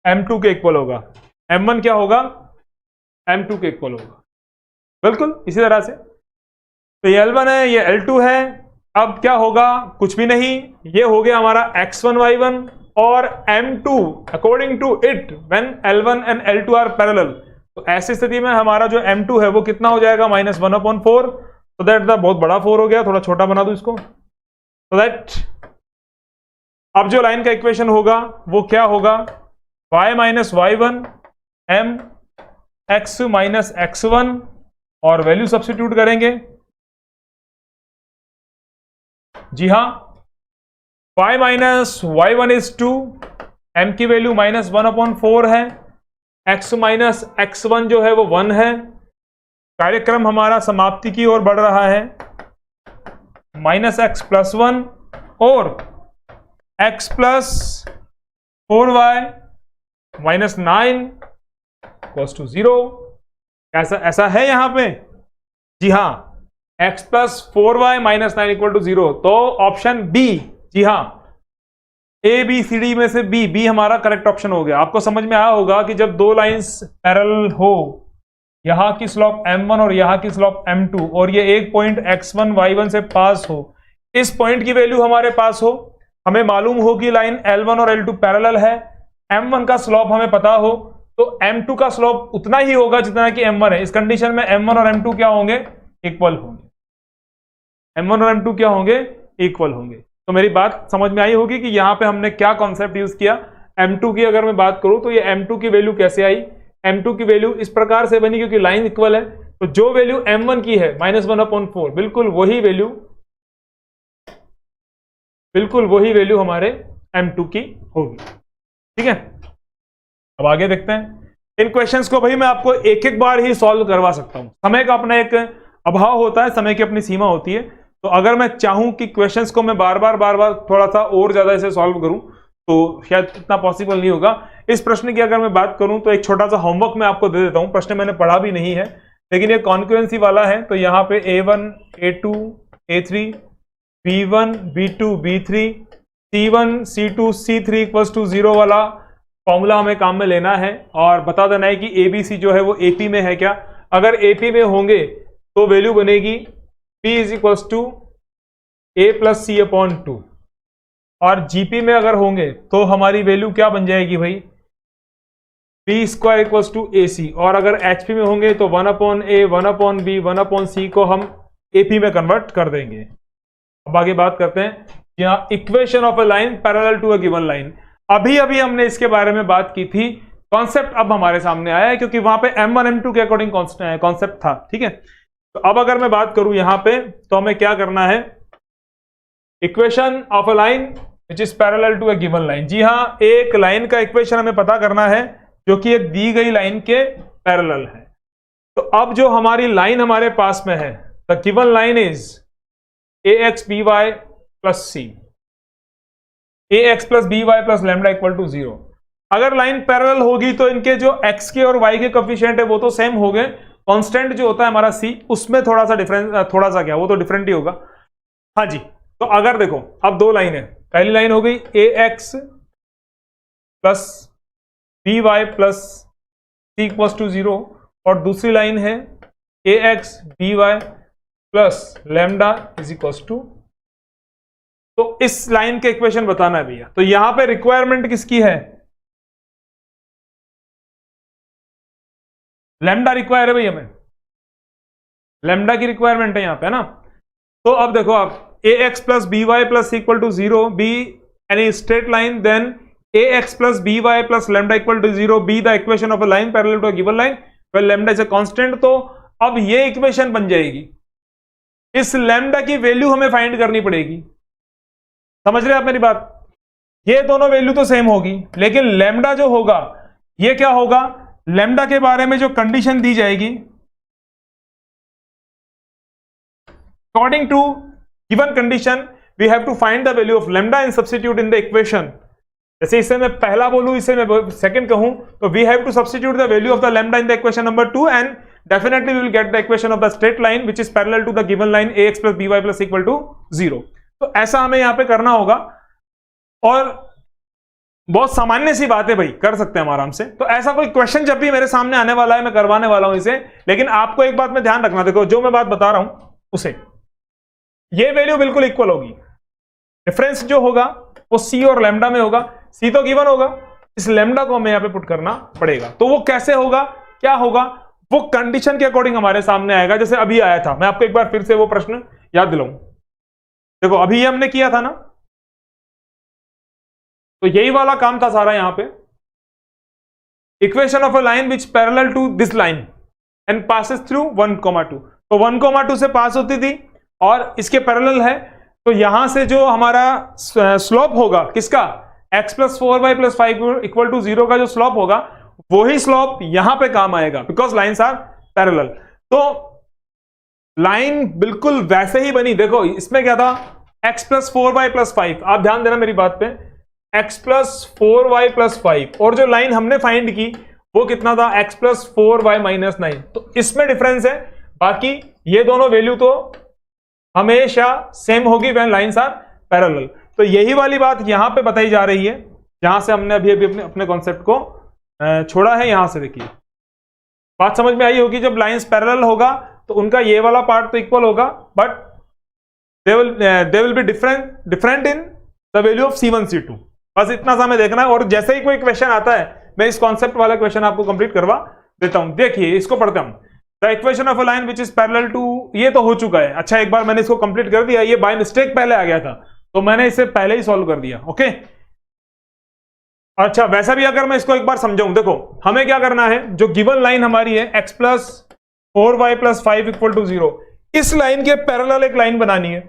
M2 के इक्वल होगा। M1 क्या होगा, M2 के इक्वल होगा। बिल्कुल इसी तरह से, तो ये L1 है, ये L2 है। अब क्या होगा, कुछ भी नहीं, ये हो गया हमारा x1 y1 और M2 according to it when L1 and L2 are parallel. तो ऐसी स्थिति में हमारा जो M2 है वो कितना हो जाएगा, -1/4। तो दैट बहुत बड़ा 4 हो गया, थोड़ा छोटा बना दो इसको। तो दैट अब जो लाइन का इक्वेशन होगा वो क्या होगा, y माइनस y1 m x माइनस x1 और वैल्यू सब्स्टिट्यूट करेंगे। जी हां, y माइनस y1 इज 2, m की वैल्यू -1/4 है, x माइनस x1 जो है वो 1 है। कार्यक्रम हमारा समाप्ति की ओर बढ़ रहा है, -x + 1 और x प्लस 4y माइनस 9 = 0। ऐसा है यहां पे, जी हां, x प्लस 4y माइनस 9 = 0। तो ऑप्शन बी, जी हां, ए बी सी डी में से बी हमारा करेक्ट ऑप्शन हो गया। आपको समझ में आया होगा कि जब दो लाइंस पैरेलल हो, यहां की स्लोप m1 और यहां की स्लोप m2 और ये एक पॉइंट x1 y1 से पास हो, इस पॉइंट की वैल्यू हमारे पास हो, हमें मालूम हो कि लाइन L1 और L2 पैरेलल है, m1 का स्लोप हमें पता हो, तो m2 का स्लोप उतना ही होगा जितना कि m1 है। इस कंडीशन में m1 और m2 क्या होंगे, इक्वल होंगे। m1 और m2 क्या होंगे, इक्वल होंगे। तो मेरी बात समझ में आई होगी कि यहां पे हमने क्या कॉन्सेप्ट यूज किया। m2 की अगर मैं बात करूं तो ये m2 की वैल्यू कैसे आई, m2 की वैल्यू इस प्रकार से बनी क्योंकि लाइन इक्वल है, तो जो वैल्यू m1 की है -1/4 बिल्कुल वही वैल्यू हमारे m2 की होगी। ठीक है, अब आगे देखते हैं। इन क्वेश्चंस को भाई मैं आपको एक एक बार ही सॉल्व करवा सकता हूं, समय का अपना एक अभाव होता है, समय की अपनी सीमा होती है। तो अगर मैं चाहूं कि क्वेश्चंस को मैं बार बार थोड़ा सा और ज्यादा इसे सॉल्व करूं तो शायद इतना पॉसिबल नहीं होगा। इस प्रश्न की अगर मैं बात करूं तो एक छोटा सा होमवर्क मैं आपको दे देता हूं। प्रश्न मैंने पढ़ा भी नहीं है लेकिन ये कॉन्क्रेंसी वाला है, तो यहां पे A1 A2 A3 B1 B2 B3 C1 C2 C3 = 0 वाला फॉर्मूला हमें काम में लेना है और बता देना है कि ABC जो है वो AP में है क्या। अगर AP में होंगे तो वैल्यू बनेगी P = A + C/2 और GP में अगर होंगे तो हमारी वैल्यू क्या बन जाएगी भाई, B² = AC। और अगर HP में होंगे तो 1/A 1/B 1/C को हम AP में कन्वर्ट कर देंगे। अब आगे बात करते हैं, यहां equation of a line parallel to a given line. अभी हमने इसके बारे में बात की थी, कॉन्सेप्ट अब हमारे सामने आया है क्योंकि वहां पे M1 M2 के अकॉर्डिंग कॉन्सेप्ट था। ठीक है, तो अब अगर मैं बात करूं यहां पे तो हमें क्या करना है, equation of a line which is parallel to a given line. जी हां, एक लाइन का इक्वेशन हमें पता करना है जो कि एक दी गई लाइन के पैरेलल है। तो अब जो हमारी लाइन हमारे पास में है, the given line is ax by plus c, ax plus by plus lambda = 0। अगर लाइन पैरेलल होगी तो इनके जो x के और y के कोफिशिएंट है वो तो सेम हो गए, कांस्टेंट जो होता है हमारा c उसमें थोड़ा सा डिफरेंस, थोड़ा सा क्या, वो तो डिफरेंट ही होगा। हाँ जी, तो अगर देखो अब दो लाइन है, पहली लाइन हो गई ax plus by plus c = 0 और दूसरी लाइन है ax by plus lambda = तो इस लाइन के इक्वेशन बताना है भैया। तो यहां पे रिक्वायरमेंट किसकी है, लैम्डा रिक्वायर है भाई, हमें लैम्डा की रिक्वायरमेंट है यहां पे ना। तो अब देखो आप A X plus B Y plus equal to zero be any straight line, then A X plus B Y plus lambda equal to zero be the equation of a line parallel to a given line where lambda is a constant. तो अब ये equation बन जाएगी, इस lambda की value हमें find करनी पड़ेगी। समझ रहे हैं आप मेरी बात? ये दोनों वैल्यू तो सेम होगी, लेकिन लैम्डा जो होगा ये क्या होगा, लैम्डा के बारे में जो कंडीशन दी जाएगी, according to given condition we have to find the value of lambda and substitute in the equation. जैसे इसे मैं पहला बोलूं, इसे मैं सेकंड कहूं, तो we have to substitute the value of the lambda in the equation number 2 and definitely we will get the equation of the straight line which is parallel to the given line ax plus by plus equal to 0। तो ऐसा हमें यहां पे करना होगा, और बहुत सामान्य सी बात है भाई, कर सकते हैं हम आराम से। तो ऐसा कोई क्वेश्चन जब भी मेरे सामने आने वाला है मैं करवाने वाला हूं इसे, लेकिन आपको एक बात में ध्यान रखना, देखो जो मैं बात बता रहा हूं उसे, ये वैल्यू बिल्कुल इक्वल होगी। डिफरेंस जो होगा वो सी और लैम्डा में होगा। सी तो गिवन होगा, इस लैम्डा को हमें यहां पे पुट करना पड़ेगा। तो वो कैसे होगा, क्या होगा, वो कंडीशन के अकॉर्डिंग हमारे सामने आएगा। जैसे अभी आया था, मैं आपको एक बार फिर से वो प्रश्न याद दिलाऊं। देखो अभी ये हमने किया था ना, तो यही वाला काम था सारा यहां पे। Equation of a line which parallel to this line and passes through 1,2। तो 1,2 से पास होती थी और इसके पैरेलल है, तो यहां से जो हमारा स्लोप होगा किसका, x plus 4y plus 5 equal to 0 का जो स्लोप होगा, वही स्लोप यहां पे काम आएगा, बिकॉज लाइन्स आर पैरेलल। तो लाइन बिल्कुल वैसे ही बनी। देखो इसमें क्या था, x प्लस 4y प्लस 5, आप ध्यान देना मेरी बात पे, x प्लस 4y प्लस 5, और जो लाइन हमने फाइंड की वो कितना था, x प्लस 4y माइनस 9। तो इसमें डिफरेंस है, बाकी ये दोनों वैल्यू तो हमेशा सेम होगी व्हेन लाइन्स आर पैरेलल। तो यही वाली बात यहां पे बताई जा रही है, जहां से हमने अभी अपने कॉन्सेप्ट को छोड़ा है। यहां से देखिए बात समझ में आई होगी, जब लाइंस पैरेलल होगा तो उनका ये वाला पार्ट तो इक्वल होगा, but they will be different in the value of C1 C2। बस इतना सा हमें देखना है। और जैसे ही कोई क्वेश्चन आता है मैं इस कॉन्सेप्ट वाला क्वेश्चन आपको कंप्लीट करवा देता हूं। देखिए इसको पढ़ते हम, the equation of a line which is parallel to, ये तो हो चुका है। अच्छा एक बार मैंने इसको कंप्लीट कर दिया, ये बाय मिस्टेक पहले आ गया था तो मैंने इसे पहले ही सॉल्व कर दिया। ओके अच्छा, वैसा भी अगर मैं इसको एक बार समझाऊं, देखो हमें क्या करना है, जो गिवन लाइन हमारी है x plus 4y plus 5 equal to 0, इस लाइन के पैरेलल एक लाइन बनानी है।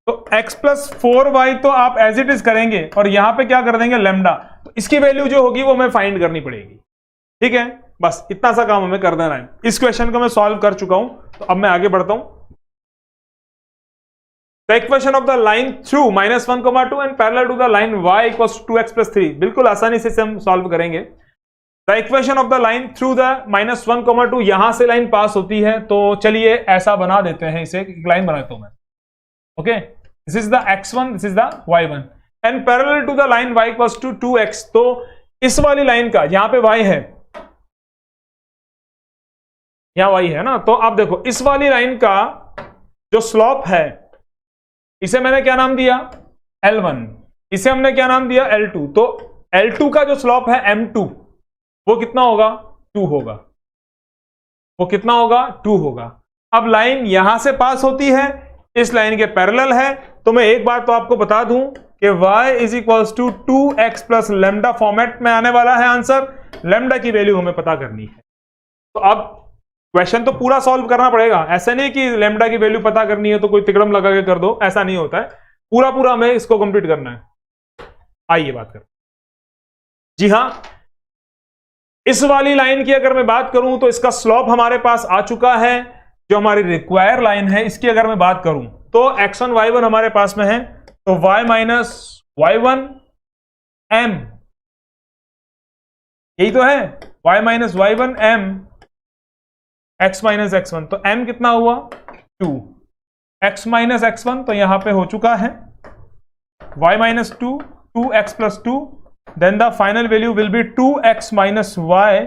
तो x प्लस 4y तो आप एज इट इज करेंगे और यहां पे क्या कर देंगे, लैम्डा। तो इसकी वैल्यू जो होगी वो हमें फाइंड करनी पड़ेगी। ठीक है, बस इतना सा काम हमें कर देना है। इस क्वेश्चन को मैं सॉल्व कर चुका हूं, तो अब मैं आगे बढ़ता हूं। The equation of the line through -1,2 and parallel to the line y equals to 2x plus 3, बिल्कुल आसानी से हम सॉल्व करेंगे। The equation of the line through the -1,2, यहां से लाइन पास होती है, तो चलिए ऐसा बना देते हैं, इसे एक लाइन बनाता हूं मैं। Okay, this is the x1, this is the y1 and parallel to the line y equals to 2x। तो इस वाली लाइन का यहां पे y है, यहां y है ना, तो आप देखो इस वाली लाइन का जो स्लोप है, इसे मैंने क्या नाम दिया, L1, इसे हमने क्या नाम दिया, L2। तो L2 का जो स्लोप है M2, वो कितना होगा, 2 होगा। वो कितना होगा, 2 होगा। अब लाइन यहां से पास होती है, इस लाइन के पैरेलल है, तो मैं एक बात तो आपको बता दूं कि y इज equals to 2x plus lambda format में आने वाला है आंसर। लैम्डा की वैल्यू हमें पता करनी है। तो अब क्वेश्चन तो पूरा सॉल्व करना पड़ेगा, ऐसा नहीं कि लैम्डा की वैल्यू पता करनी है तो कोई तिकड़म लगा के कर दो, ऐसा नहीं होता है। पूरा हमें इसको कंप्लीट करना है। आइए बात करें। जी हां, इस वाली लाइन की अगर मैं बात करूं तो इसका स्लोप हमारे पास आ चुका है। जो हमारी रिक्वायर लाइन है इसकी अगर मैं बात करूं तो x1 y1 हमारे पास में है, तो y माइनस y1 m, यही तो है, y माइनस y1 m x माइनस x1। तो m कितना हुआ, 2, x माइनस x1 तो यहां पे हो चुका है y minus 2, 2x plus 2, then the final value will be 2x minus y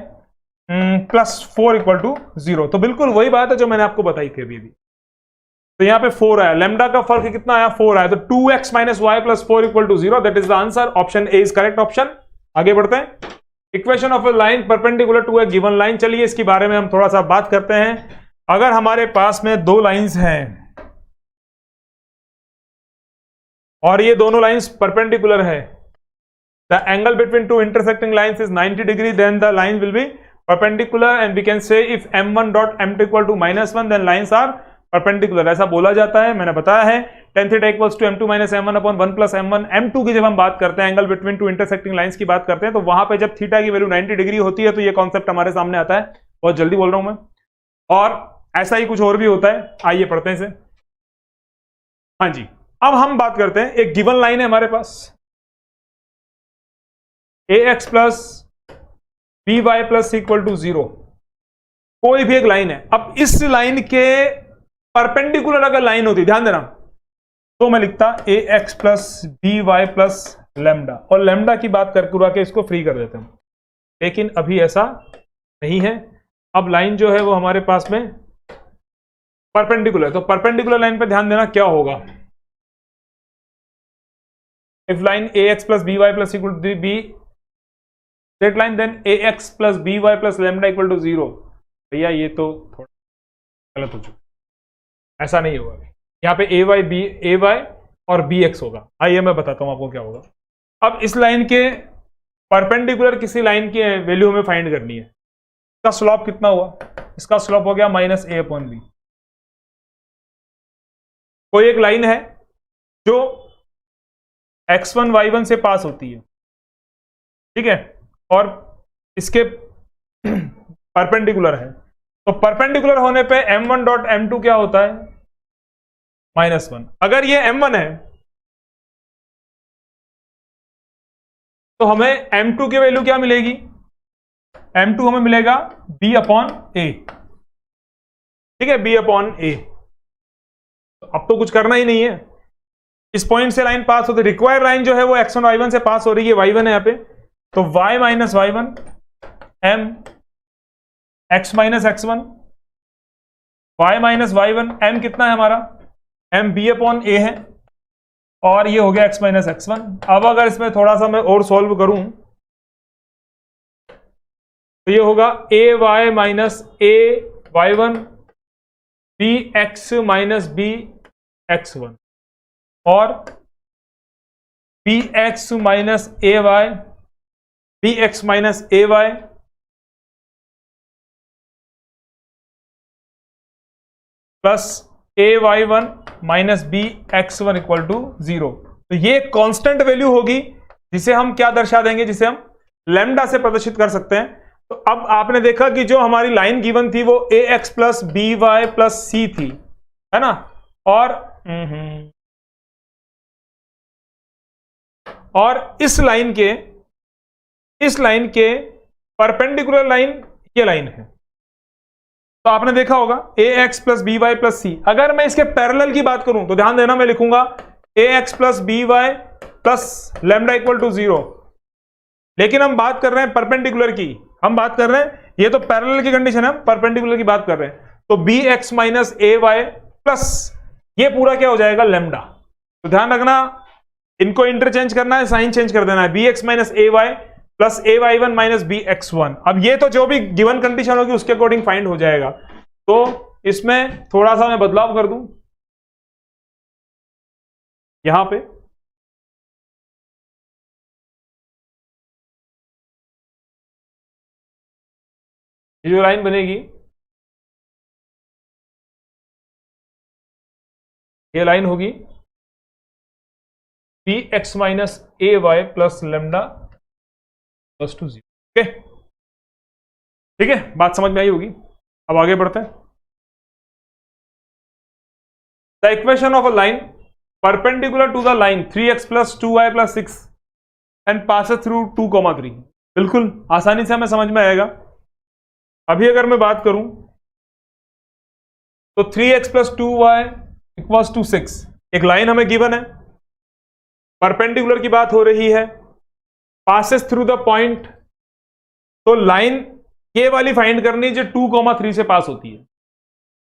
plus 4 equal to 0। तो बिल्कुल वही बात है जो मैंने आपको बताई थी अभी। तो यहां पे 4 आया, लैम्डा का फर्क कितना आया, 4 आया। तो 2x minus y plus 4 equal to 0, that is the answer. Option A is correct option. आगे बढ़ते हैं। Equation of a line perpendicular to a given line. चलिए इसके बारे में हम थोड़ा सा बात करते हैं। अगर हमारे पास में दो लाइंस हैं और ये दोनों लाइंस परपेंडिकुलर है, the angle between two intersecting lines is 90 degree, then the line will be perpendicular and we can say if m1 dot m2 equal to -1 then lines are perpendicular. ऐसा बोला जाता है, मैंने बताया है tan theta equals to m2 - m1 upon 1 plus m1। m2 की जब हम बात करते हैं, angle between two intersecting lines की बात करते हैं, तो वहां पे जब थीटा की वैल्यू 90 डिग्री होती है तो ये कॉन्सेप्ट हमारे सामने आता है। बहुत जल्दी बोल रहा हूं मैं, और ऐसा ही कुछ और भी होता है, आइए पढ़ते हैं इसे। हाँ जी, अब हम बात करते हैं, एक गिवन लाइन है हमारे पास ax plus by plus equal to 0, कोई भी एक लाइन है। अब इस लाइन के परपेंडिकुलर अगर लाइन होती, ध्यान देना, तो मैं लिखता ax plus by plus lambda, और लैम्डा की बात करके के इसको फ्री कर देते हैं, लेकिन अभी ऐसा नहीं है। अब लाइन जो है वो हमारे पास में परपेंडिकुलर, तो परपेंडिकुलर लाइन पे ध्यान देना क्या होगा। If line ax plus by plus equal to be straight line, then ax plus by plus lambda equal to 0। भैया ये तो थोड़ा गलत हो चुका, ऐसा नहीं होगा। यहाँ पे ay और bx होगा। आइए मैं बताता हूं आपको क्या होगा। अब इस लाइन के परपेंडिकुलर किसी लाइन की वैल्यू हमें फाइंड करनी है। इसका स्लोप कितना हुआ, इसका स्लोप हो गया -a अपॉन b। कोई एक लाइन है जो x1 y1 से पास होती है, ठीक है, और इसके परपेंडिकुलर है, तो परपेंडिकुलर होने पे m1 डॉट m2 क्या होता है, -1। अगर ये m1 है तो हमें m2 की वैल्यू क्या मिलेगी, m2 हमें मिलेगा b अपॉन a, ठीक है, b अपॉन a। अब तो कुछ करना ही नहीं है, इस पॉइंट से लाइन पास होती है। रिक्वायर्ड लाइन जो है वो x1 y1 से पास हो रही है, y1 है यहाँ पे, तो y माइनस y1 m x माइनस x1 y माइनस y1 m कितना है हमारा, m b अपॉन a है, और ये हो गया x माइनस x1। अब अगर इसमें थोड़ा सा मैं और सॉल्व करूं तो ये होगा a y minus a y1 b x minus b x1 और B X minus A Y, B X minus A Y plus A Y one minus B X one equal to 0। तो ये constant value होगी जिसे हम क्या दर्शा देंगे, जिसे हम लैम्डा से प्रदर्शित कर सकते हैं। तो अब आपने देखा कि जो हमारी लाइन गिवन थी वो A X plus B Y plus C थी, है ना, और इस लाइन के परपेंडिकुलर लाइन ये लाइन है। तो आपने देखा होगा A X plus B Y plus C. अगर मैं इसके पैरेलल की बात करूं तो ध्यान देना, मैं लिखूंगा A X plus B Y plus lambda equal to 0। लेकिन हम बात कर रहे हैं परपेंडिकुलर की, हम बात कर रहे हैं, ये तो पैरेलल की कंडीशन है, परपेंडिकुलर की बात कर रहे हैं। तो B X minus A Y plus ये पूरा क्या हो जाएगा, लैम्डा। तो ध्यान रखना, इनको इंटरचेंज करना है, साइन चेंज कर देना है, B X minus A Y plus A Y one minus B X one. अब ये तो जो भी गिवन कंडीशन होगी उसके अकॉर्डिंग फाइंड हो जाएगा। तो इसमें थोड़ा सा मैं बदलाव कर दूं, यहां पे ये जो लाइन बनेगी, ये लाइन होगी B X minus A Y plus lambda plus to 0। Okay, ठीक है, बात समझ में आई होगी। अब आगे बढ़ते हैं। The equation of a line perpendicular to the line 3x plus 2y plus 6 and passes through 2,3। बिल्कुल आसानी से हमें समझ में आएगा। अभी अगर मैं बात करूं तो 3x plus 2y equals to 6, एक लाइन हमें गिवन है, परपेंडिकुलर की बात हो रही है, पासेस थ्रू द पॉइंट। तो लाइन ये वाली फाइंड करनी है जो 2,3 से पास होती है।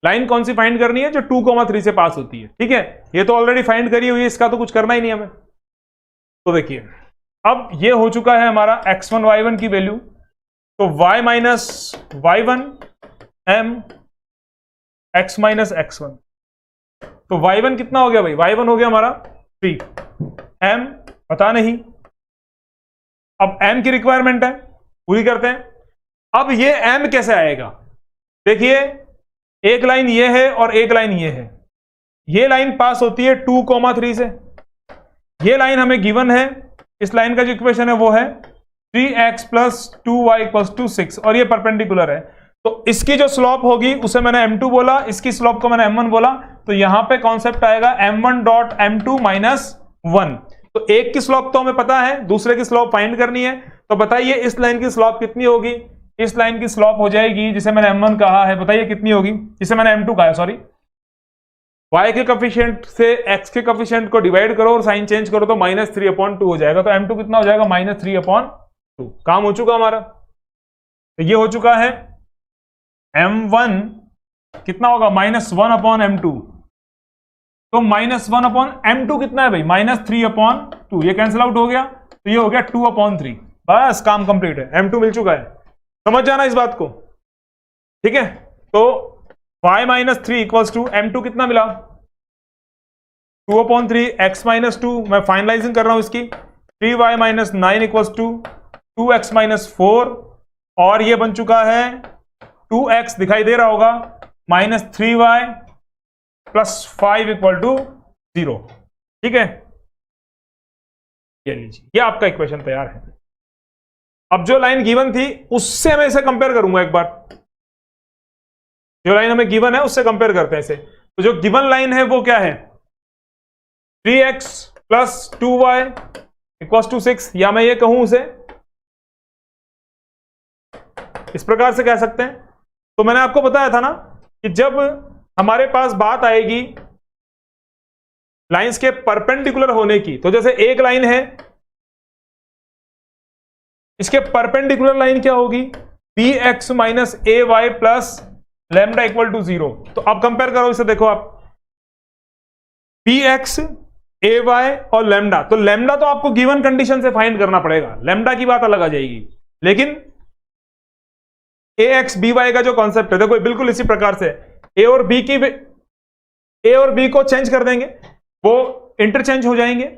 लाइन कौन सी फाइंड करनी है, जो 2,3 से पास होती है। ठीक है, ये तो ऑलरेडी फाइंड करी हुई है, इसका तो कुछ करना ही नहीं हमें। तो देखिए अब ये हो चुका है हमारा x1 y1 की वैल्यू, तो y माइनस y1 m x माइनस x1, तो y1 कितना हो गया भाई, y1 हो गया हमारा 3, m पता नहीं, अब m की रिक्वायरमेंट है, पूरी करते हैं। अब ये m कैसे आएगा, देखिए एक लाइन ये है और एक लाइन ये है, ये लाइन पास होती है 2,3 से, ये लाइन हमें गिवन है, इस लाइन का जो इक्वेशन है वो है 3x plus 2y equals to 6 और ये परपेंडिकुलर है, तो इसकी जो स्लोप होगी उसे मैंने m2 बोला, इसकी स्लोप को मैंने m1 बोला, तो यहां पे कॉन्सेप्ट आएगा m1 डॉट m2 माइनस 1। तो एक की स्लोप तो हमें पता है, दूसरे की स्लोप फाइंड करनी है, तो बताइए इस लाइन की स्लोप कितनी होगी, इस लाइन की स्लोप हो जाएगी जिसे मैंने m1 कहा है, बताइए कितनी होगी, जिसे मैंने m2 कहा है, सॉरी, y के कोफिशिएंट से x के कोफिशिएंट को डिवाइड करो और साइन चेंज करो तो -3/2 हो जाएगा, तो m2 कितना हो जाएगा, -3/2। काम हो चुका हमारा, तो ये हो चुका है m1 कितना होगा, -1/m2, तो -1/m2 कितना है भाई, -3/2, ये कैंसिल आउट हो गया, तो ये हो गया 2/3, बस काम कंप्लीट है, m2 मिल चुका है, समझ जाना इस बात को, ठीक है। तो y minus 3 equals to m2 कितना मिला, 2/3 x माइनस 2, मैं फाइनलाइजिंग कर रहा हूं इसकी, 3y minus 9 equals to 2x minus 4, और ये बन चुका है 2x दिखाई दे रहा होगा -3y प्लस 5 इक्वल टू 0, ठीक है, ये लीजिए, ये आपका इक्वेशन तैयार है। अब जो लाइन गिवन थी उससे मैं इसे कंपेयर करूंगा, एक बार जो लाइन हमें गिवन है उससे कंपेयर करते हैं इसे, तो जो गिवन लाइन है वो क्या है, 3x plus 2y equals to 6, या मैं ये कहूं उसे इस प्रकार से कह सकते हैं। तो मैंने आपको बताया था ना कि जब हमारे पास बात आएगी लाइंस के परपेंडिकुलर होने की, तो जैसे एक लाइन है, इसके परपेंडिकुलर लाइन क्या होगी, bx minus A Y plus lambda equal to 0, तो अब कंपेयर करो इसे, देखो आप bx ए वाई और लैम्डा, तो लैम्डा तो आपको गिवन कंडीशन से फाइंड करना पड़ेगा, लैम्डा की बात अलग आ जाएगी, लेकिन ax by का जो कॉन्सेप्ट है, देखो बिल्कुल इसी प्रकार से a और b को चेंज कर देंगे, वो इंटरचेंज हो जाएंगे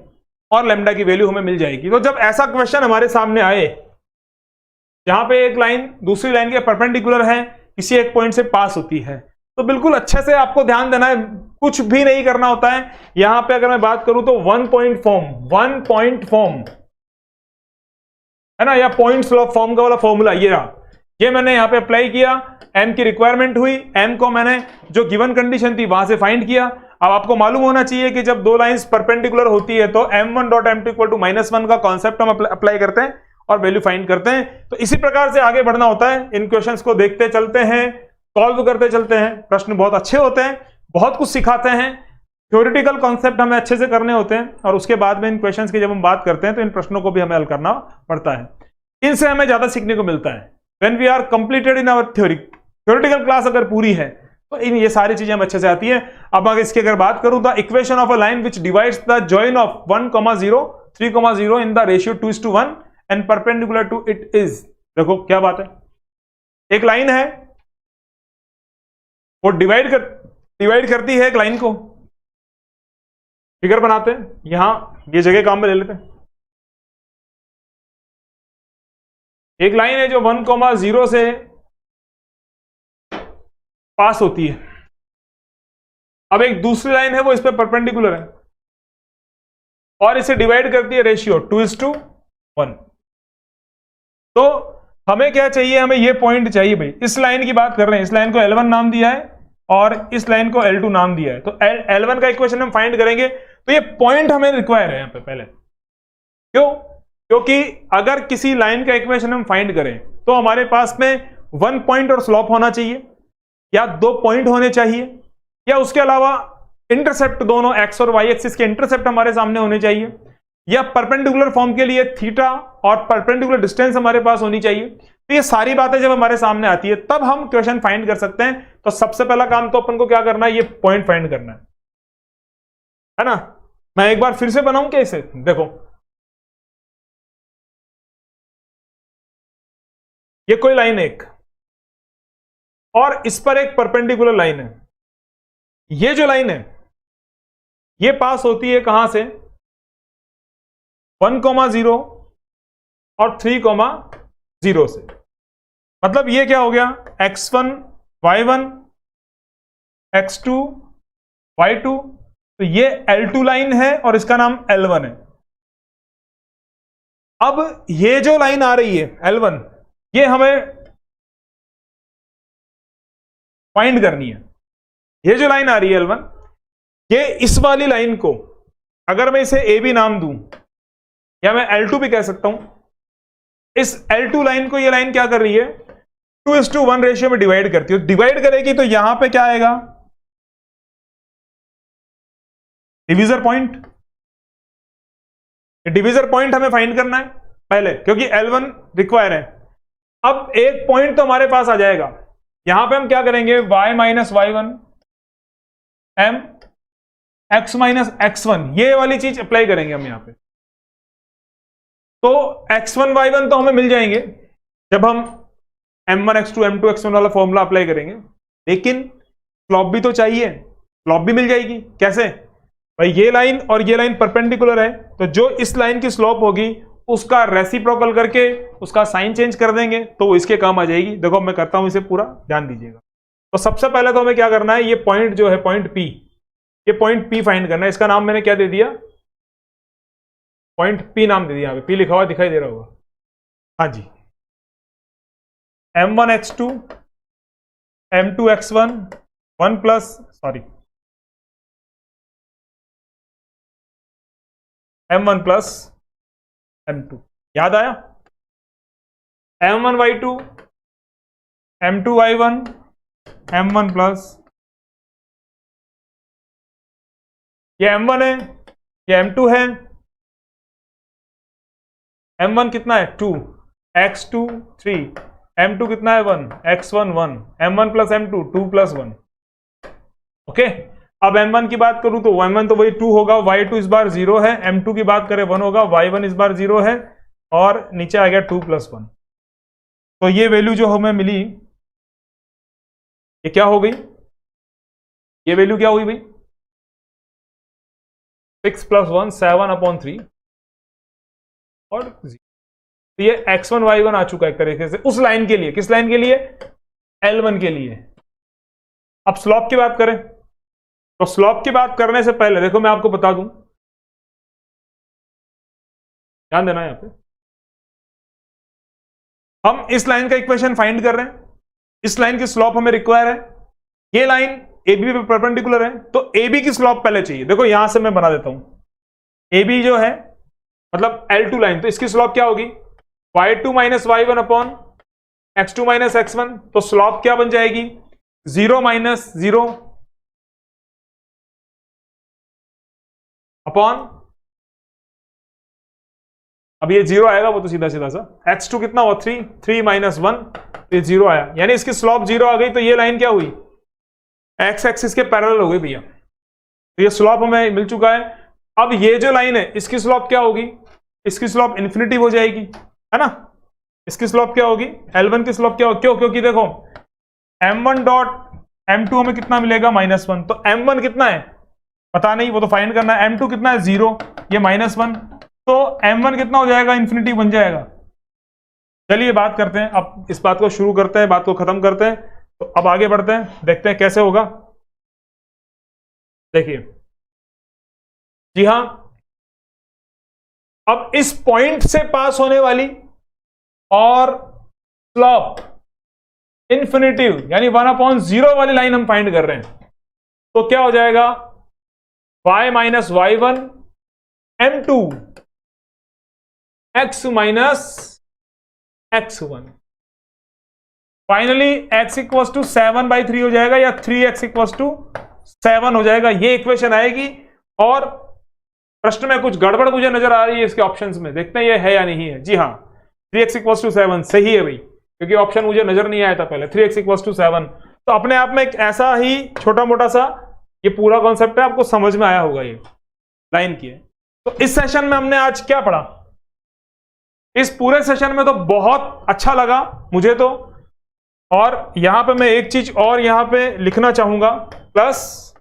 और लैम्डा की वैल्यू हमें मिल जाएगी। तो जब ऐसा क्वेश्चन हमारे सामने आए जहां पे एक लाइन दूसरी लाइन के परपेंडिकुलर है, किसी एक पॉइंट से पास होती है, तो बिल्कुल अच्छे से आपको ध्यान देना है, कुछ भी नहीं करना होता है। यहां पे अगर मैं बात करूं तो 1 पॉइंट फॉर्म है ना, या पॉइंट स्लोप फॉर्म का वाला फॉर्मूला ये रहा, ये मैंने यहां पे अप्लाई किया, m की रिक्वायरमेंट हुई, m को मैंने जो गिवन कंडीशन थी वहां से फाइंड किया। अब आपको मालूम होना चाहिए कि जब दो लाइंस परपेंडिकुलर होती है तो m1 dot m2 equal to -1 का कॉन्सेप्ट हम अप्लाई करते हैं और वैल्यू फाइंड करते हैं। तो इसी प्रकार से आगे बढ़ना होता है, इन क्वेश्चंस को देखते चलते हैं, सॉल्व करते चलते हैं, प्रश्न बहुत अच्छे होते हैं, बहुत कुछ सिखाते हैं, थ्योरेटिकल कॉन्सेप्ट हमें अच्छे से करने होते हैं, और उसके बाद में इन क्वेश्चंस की जब हम बात करते हैं तो इन प्रश्नों को भी हमें हल करना पड़ता है, इनसे हमें ज्यादा सीखने को मिलता है। When we are completed in our theoretical class अगर पूरी है तो इन ये सारी चीजें हम अच्छे से आती हैं। अब अगर इसकी अगर बात करूं, the equation of a line which divides the join of 1,0 3,0 in the ratio 2:1 and perpendicular to it is, देखो क्या बात है, एक लाइन है वो डिवाइड करती है एक लाइन को, फिगर बनाते हैं, यहां ये जगह काम में ले लेते हैं, एक लाइन है जो 1,0 से पास होती है, अब एक दूसरी लाइन है वो इस पे परपेंडिकुलर है और इसे डिवाइड करती है रेशियो 2:1। तो हमें क्या चाहिए, हमें ये पॉइंट चाहिए भाई, इस लाइन की बात कर रहे हैं, इस लाइन को L1 नाम दिया है और इस लाइन को L2 नाम दिया है, तो L1 का इक्वेशन हम फाइंड करेंगे, तो ये पॉइंट हमें रिक्वायर है यहां पे पहले, क्यों, क्योंकि अगर किसी लाइन का इक्वेशन हम फाइंड करें तो हमारे पास में 1 पॉइंट और स्लोप होना चाहिए, या 2 पॉइंट होने चाहिए, या उसके अलावा इंटरसेप्ट दोनों x और y एक्सिस के इंटरसेप्ट हमारे सामने होने चाहिए, या परपेंडिकुलर फॉर्म के लिए थीटा और परपेंडिकुलर डिस्टेंस हमारे पास होनी चाहिए। तो ये सारी बातें जब हमारे सामने आती है तब हम क्वेश्चन फाइंड कर सकते हैं। तो सबसे पहला काम तो अपन को क्या करना है, ये पॉइंट फाइंड करना है ना। मैं एक बार फिर से बनाऊं क्या इसे, देखो ये कोई लाइन एक, और इस पर एक परपेंडिकुलर लाइन है। ये जो लाइन है ये पास होती है कहां से, 1,0 और 3,0 से। मतलब ये क्या हो गया, x1 y1 x2 y2, तो ये L2 लाइन है और इसका नाम L1 है। अब ये जो लाइन आ रही है L1, ये हमें फाइंड करनी है। ये जो लाइन आ रही है L1, ये इस वाली लाइन को अगर मैं इसे AB नाम दूं, या मैं L2 भी कह सकता हूं, इस L2 लाइन को ये लाइन क्या कर रही है, 2:1 रेशियो में डिवाइड करती है। डिवाइड करेगी तो यहां पे क्या आएगा, डिवीजर पॉइंट। डिवीजर पॉइंट हमें फाइंड करना है पहले, क्योंकि L1 रिक्वायर है। अब एक पॉइंट तो हमारे पास आ जाएगा, यहां पे हम क्या करेंगे, y माइनस y1 m x माइनस x1, ये वाली चीज अप्लाई करेंगे हम यहां पे। तो x1 y1 तो हमें मिल जाएंगे जब हम m1 x2 m2 x1 वाला फॉर्मूला अप्लाई करेंगे, लेकिन स्लॉप भी तो चाहिए। स्लॉप भी मिल जाएगी कैसे भाई, ये लाइन और ये लाइन परपेंडिकुलर है, तो जो इस लाइन की स्लॉप होगी उसका रेसिप्रोकल करके उसका साइन चेंज कर देंगे तो वो इसके काम आ जाएगी। देखो मैं करता हूं इसे पूरा, ध्यान दीजिएगा। तो सबसे पहले तो हमें क्या करना है, ये पॉइंट जो है पॉइंट P, ये पॉइंट P फाइंड करना है। इसका नाम मैंने क्या दे दिया, पॉइंट P नाम दे दिया। यहाँ पे P लिखा हुआ दिखाई दे रहा होगा, हाँ जी। m1 x2 m2 x1 1 plus m1 plus m2, याद आया, m1 y2 m2 y1 m1 plus, ये m1 है, ये m2 है। m1 कितना है 2, x2 3, m2 कितना है 1, x1 1, m1 plus m2 2 plus 1। Okay, अब m1 की बात करूं तो m1 तो वही 2 होगा, y2 इस बार 0 है, m2 की बात करें 1 होगा, y1 इस बार 0 है, और नीचे आ गया 2 प्लस 1। तो ये वैल्यू जो हमें मिली, ये क्या हो गई, ये वैल्यू क्या हुई भाई, 6 प्लस 1 7/3 और 0। तो ये x1 y1 आ चुका है एक तरीके से उस लाइन के लिए। किस लाइन के लिए, L1 के लिए। अब स्लॉप की बात करें, तो स्लॉप की बात करने से पहले देखो मैं आपको बता दूं, ध्यान देना, यहां पे हम इस लाइन का इक्वेशन फाइंड कर रहे हैं, इस लाइन की स्लॉप हमें रिक्वायर है। ये लाइन AB पे परपेंडिकुलर है, तो AB की स्लॉप पहले चाहिए। देखो यहां से मैं बना देता हूं, AB जो है मतलब L2 लाइन, तो इसकी स्लॉप क्या होगी, y2 minus y1 upon x2 minus x1। तो स्लॉप क्या बन जाएगी, 0 माइनस 0 अपॉन, अब ये 0 आएगा, वो तो सीधा सीधा सा, x2 कितना हुआ 3, 3 माइनस 1, ये 0 आया, यानी इसकी स्लॉप 0 आ गई। तो ये लाइन क्या हुई, x एक्सिस के पैरेलल हो गई भैया। तो ये स्लॉप हमें मिल चुका है। अब ये जो लाइन है इसकी स्लॉप क्या होगी, इसकी स्लॉप इन्फिनिटी हो जाएगी, है ना। इसकी स्लॉप क्या होगी, L1 की स्लॉप क्या होगी, क्यों, क्योंकि देखो m1 डॉट m2 हमें कितना मिलेगा -1, तो m1 कितना है पता नहीं, वो तो फाइंड करना है। m2 कितना है 0, ये -1, तो m1 कितना हो जाएगा, इन्फिनिटी बन जाएगा। चलिए बात करते हैं, अब इस बात को शुरू करते हैं, बात को खत्म करते हैं। तो अब आगे बढ़ते हैं, देखते हैं कैसे होगा। देखिए जी हां, अब इस पॉइंट से पास होने वाली और स्लॉप इन्फिनिटिव यानी 1/0 वाली लाइन हम फाइंड कर रहे हैं। तो क्या हो जाएगा, y माइनस y1 m2 x माइनस x1। Finally x equal to 7/3 हो जाएगा, या 3x इक्वल टू 7 हो जाएगा। ये इक्वेशन आएगी। और प्रश्न में कुछ गड़बड़ मुझे नजर आ रही है इसके ऑप्शंस में, देखते हैं ये है या नहीं है। जी हाँ, 3x इक्वल टू 7 सही है भाई, क्योंकि ऑप्शन मुझे नजर नहीं आया था पहले, 3x इक्वल टू 7। तो अपने आप में एक ऐसा ही छोटा मोटा सा ये पूरा कॉन्सेप्ट है, आपको समझ में आया होगा ये लाइन की है। तो इस सेशन में हमने आज क्या पढ़ा, इस पूरे सेशन में तो बहुत अच्छा लगा मुझे तो। और यहां पे मैं एक चीज और यहां पे लिखना चाहूंगा, प्लस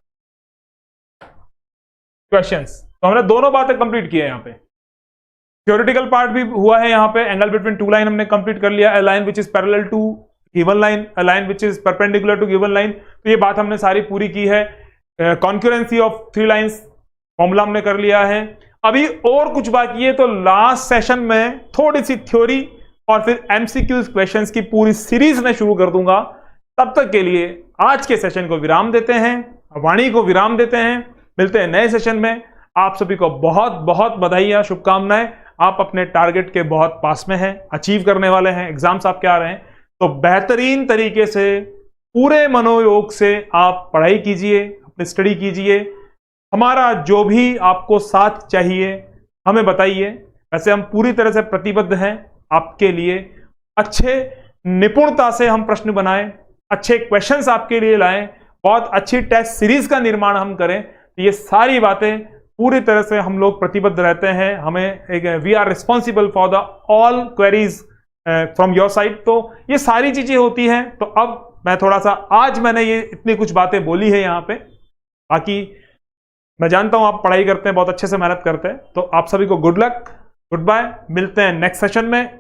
क्वेश्चंस। तो हमने दोनों बातें कंप्लीट की है यहाँ पे। थ्योरेटिकल पार्ट भी हुआ है यहाँ पे, एंगल बिटवीन टू लाइन हमने कंप्लीट कर लिया, a line which is parallel to given line, a line which is perpendicular to given line, तो ये बात हमने सारी पूरी की है। Concurrency of three lines formula हमने कर लिया है। अभी और कुछ बाकी है, तो लास्ट सेशन में थोड़ी सी थ्योरी और फिर एमसीक्यूज क्वेश्चंस की पूरी सीरीज में शुरू कर दूंगा। तब तक के लिए आज के सेशन को विराम देते हैं, वाणी को विराम देते हैं। मिलते हैं नए सेशन में। आप सभी को बहुत बहुत बधाई, शुभकामनाएं। आप अपने टारगेट के बहुत पास में हैं, अचीव करने वाले हैं। एग्जाम्स आपके आ रहे हैं, तो बेहतरीन तरीके से पूरे मनोयोग से आप पढ़ाई कीजिए, अपनी स्टडी कीजिए। हमारा जो भी आपको साथ चाहिए हमें बताइए। वैसे हम पूरी तरह से प्रतिबद्ध हैं आपके लिए। अच्छे निपुणता से हम प्रश्न बनाएं, अच्छे क्वेश्चंस आपके लिए लाएं, बहुत अच्छी टेस्ट सीरीज का निर्माण हम करें। ये सारी बातें पूरी तरह से हम लोग प्रतिबद्ध रहते हैं। हमें एक we are responsible for the all queries from your side. तो ये सारी चीजें होती हैं। तो अब मैं थोड़ा सा, आज मैंने ये इतनी कुछ बातें बोली है यहाँ पे, बाकी मैं जानता हूं आप पढ़ाई करते हैं, बहुत अच्छे से मेहनत करते हैं। तो आप सभी को गुड लक, गुड बाय। मिलते हैं नेक्स्ट सेशन में।